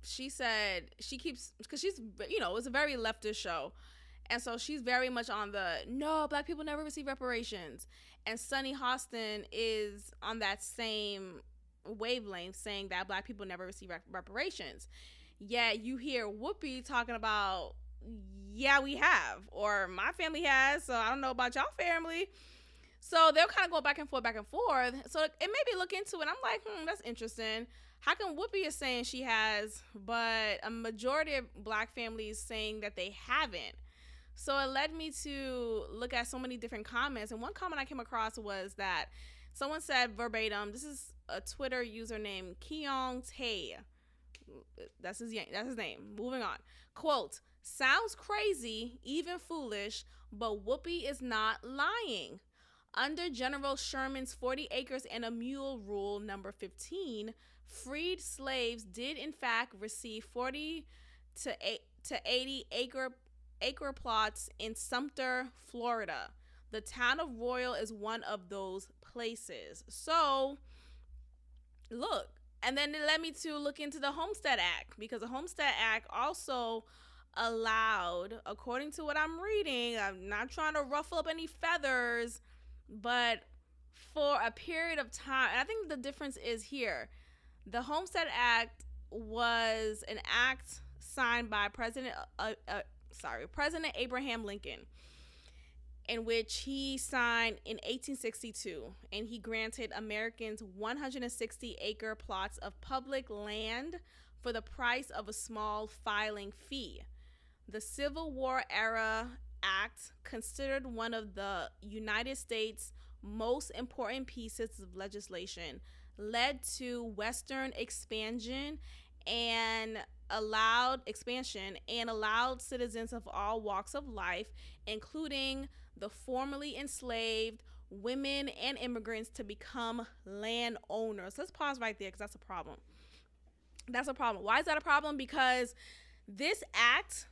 She said she keeps, because she's, it's a very leftist show. And so she's very much on the, no, Black people never receive reparations. And Sunny Hostin is on that same wavelength, saying that Black people never receive reparations. Yet you hear Whoopi talking about, yeah, we have, or my family has, so I don't know about y'all family. So they'll kind of go back and forth. So it made me look into it. I'm like, that's interesting. How come Whoopi is saying she has, but a majority of Black families saying that they haven't? So it led me to look at so many different comments. And one comment I came across was that someone said verbatim, this is a Twitter user named Keong Tae. That's his name. Moving on. Quote, sounds crazy, even foolish, but Whoopi is not lying. Under General Sherman's 40 acres and a mule rule number 15, freed slaves did in fact receive 40 to 80 acre plots in Sumter, Florida. The town of Royal is one of those places. So, look, and then it led me to look into the Homestead Act, because the Homestead Act also allowed, according to what I'm reading, I'm not trying to ruffle up any feathers, but for a period of time, and I think the difference is here, the Homestead Act was an act signed by President Abraham Lincoln, in which he signed in 1862, and he granted Americans 160-acre plots of public land for the price of a small filing fee. The Civil War era act, considered one of the United States' most important pieces of legislation, led to Western expansion and allowed citizens of all walks of life, including the formerly enslaved, women, and immigrants, to become landowners. Let's pause right there, because that's a problem. That's a problem. Why is that a problem? Because this act,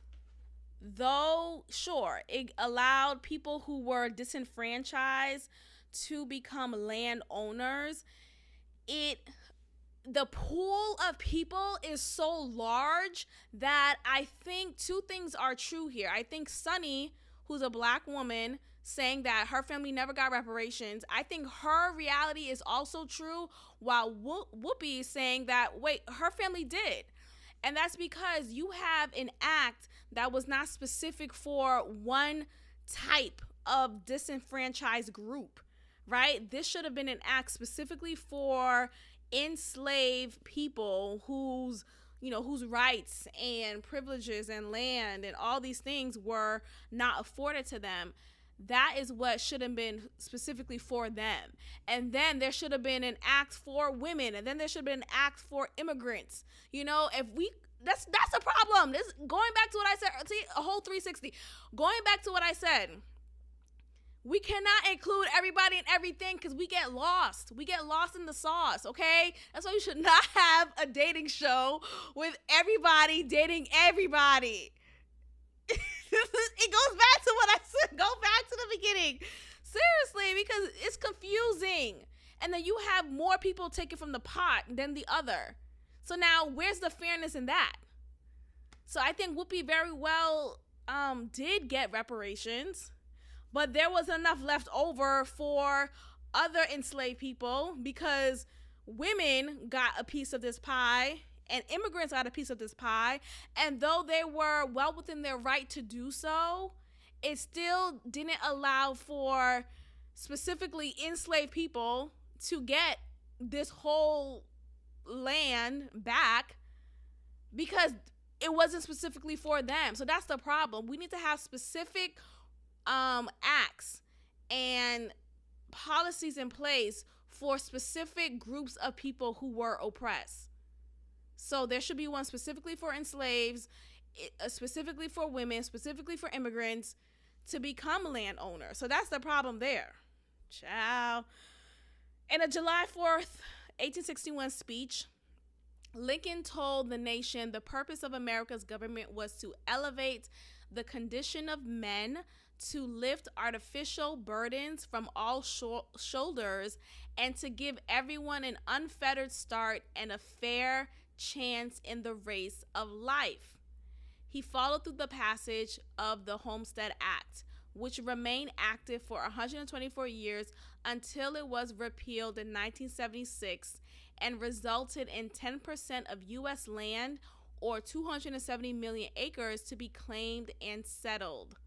though, sure, it allowed people who were disenfranchised to become landowners, the pool of people is so large that I think two things are true here. I think Sunny, who's a black woman, saying that her family never got reparations, I think her reality is also true, while Whoopi is saying that, wait, her family did. And that's because you have an act that was not specific for one type of disenfranchised group, right? This should have been an act specifically for enslaved people whose rights and privileges and land and all these things were not afforded to them. That is what should have been specifically for them. And then there should have been an act for women, and then there should have been an act for immigrants. That's a problem. This, going back to what I said, see, a whole 360. Going back to what I said, we cannot include everybody and everything, because we get lost. We get lost in the sauce, okay? That's why you should not have a dating show with everybody dating everybody. It goes back to what I said. Go back to the beginning. Seriously, because it's confusing. And then you have more people taken from the pot than the other. So now, where's the fairness in that? So I think Whoopi very well did get reparations, but there was enough left over for other enslaved people, because women got a piece of this pie and immigrants got a piece of this pie. And though they were well within their right to do so, it still didn't allow for specifically enslaved people to get this whole land back, because it wasn't specifically for them. So that's the problem. We need to have specific acts and policies in place for specific groups of people who were oppressed. So there should be one specifically for enslaved, specifically for women, specifically for immigrants to become landowners. So that's the problem there. Ciao. In a July 4th, 1861 speech, Lincoln told the nation the purpose of America's government was to elevate the condition of men, to lift artificial burdens from all shoulders, and to give everyone an unfettered start and a fair chance in the race of life. He followed through the passage of the Homestead Act, which remained active for 124 years until it was repealed in 1976 and resulted in 10% of U.S. land, or 270 million acres, to be claimed and settled.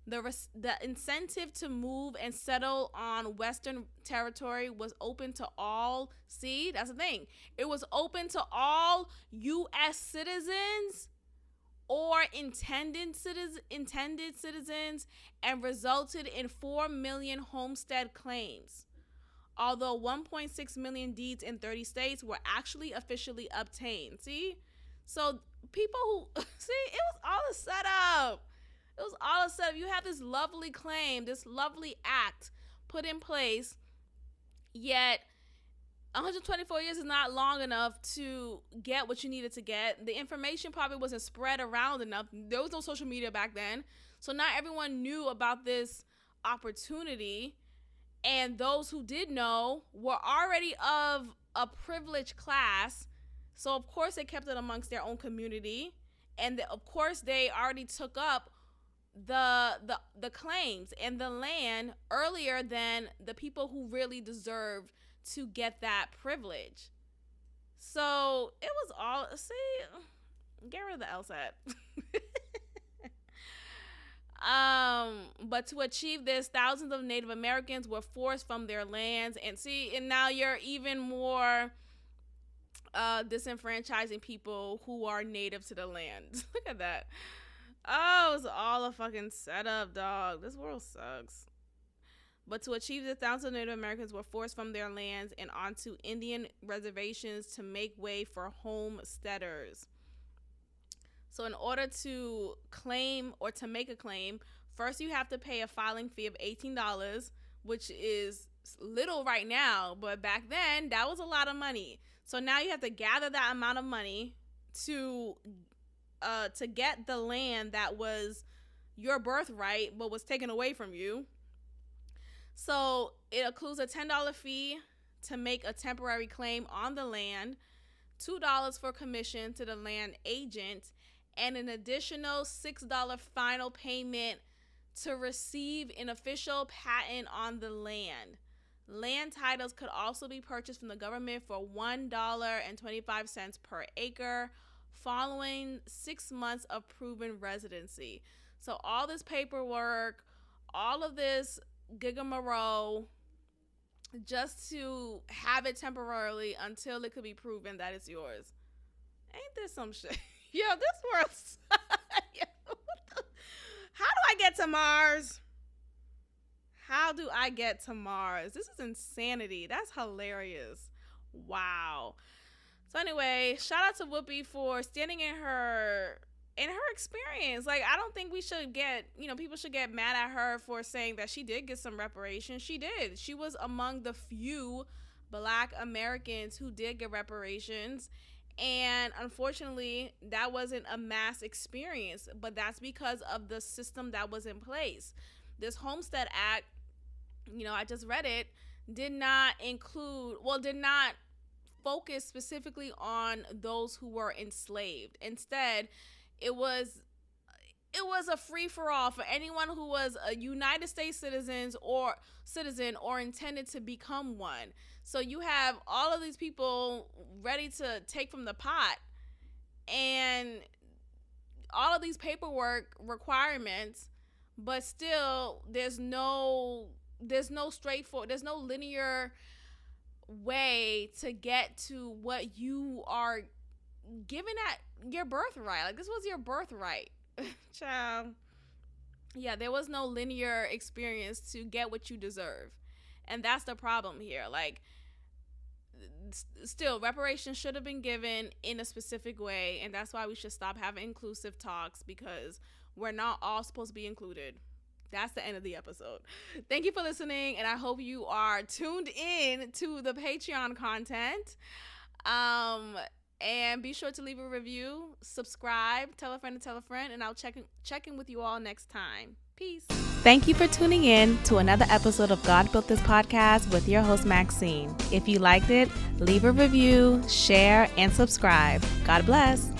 The incentive to move and settle on Western territory was open to all. See, that's the thing. It was open to all U.S. citizens or intended citizens, and resulted in 4 million homestead claims. Although 1.6 million deeds in 30 states were actually officially obtained. See? So people who, see, it was all a setup. It was all a setup. You have this lovely claim, this lovely act put in place, yet 124 years is not long enough to get what you needed to get. The information probably wasn't spread around enough. There was no social media back then. So not everyone knew about this opportunity. And those who did know were already of a privileged class. So, of course, they kept it amongst their own community. And, of course, they already took up the claims and the land earlier than the people who really deserved to get that privilege. So, it was all, get rid of the LSAT. But to achieve this, thousands of Native Americans were forced from their lands. And now you're even more disenfranchising people who are native to the land. Look at that. Oh, it's all a fucking setup, dog. This world sucks. But to achieve this, thousands of Native Americans were forced from their lands and onto Indian reservations to make way for homesteaders. So in order to claim or to make a claim, first you have to pay a filing fee of $18, which is little right now, but back then that was a lot of money. So now you have to gather that amount of money to get the land that was your birthright but was taken away from you. So it includes a $10 fee to make a temporary claim on the land, $2 for commission to the land agent, and an additional $6 final payment to receive an official patent on the land. Land titles could also be purchased from the government for $1.25 per acre following 6 months of proven residency. So all this paperwork, all of this gigamarole, just to have it temporarily until it could be proven that it's yours. Ain't this some shit? Yo, this world How do I get to Mars? How do I get to Mars? This is insanity. That's hilarious. Wow. So anyway, shout out to Whoopi for standing in her experience. Like, I don't think we should get, people should get mad at her for saying that she did get some reparations. She did. She was among the few Black Americans who did get reparations. And unfortunately, that wasn't a mass experience, but that's because of the system that was in place. This Homestead Act, I just read it, did not focus specifically on those who were enslaved. Instead, it was a free-for-all for anyone who was a United States citizen or intended to become one. So you have all of these people ready to take from the pot, and all of these paperwork requirements, but still there's no linear way to get to what you are given at your birthright. Like, this was your birthright. Child. Yeah, there was no linear experience to get what you deserve. And that's the problem here. Like, still, reparations should have been given in a specific way, and that's why we should stop having inclusive talks, because we're not all supposed to be included. That's the end of the episode. Thank you for listening, and I hope you are tuned in to the Patreon content. And be sure to leave a review, subscribe, tell a friend, and I'll check in with you all next time. Peace. Thank you for tuning in to another episode of God Built This Podcast with your host, Maxine. If you liked it, leave a review, share, and subscribe. God bless.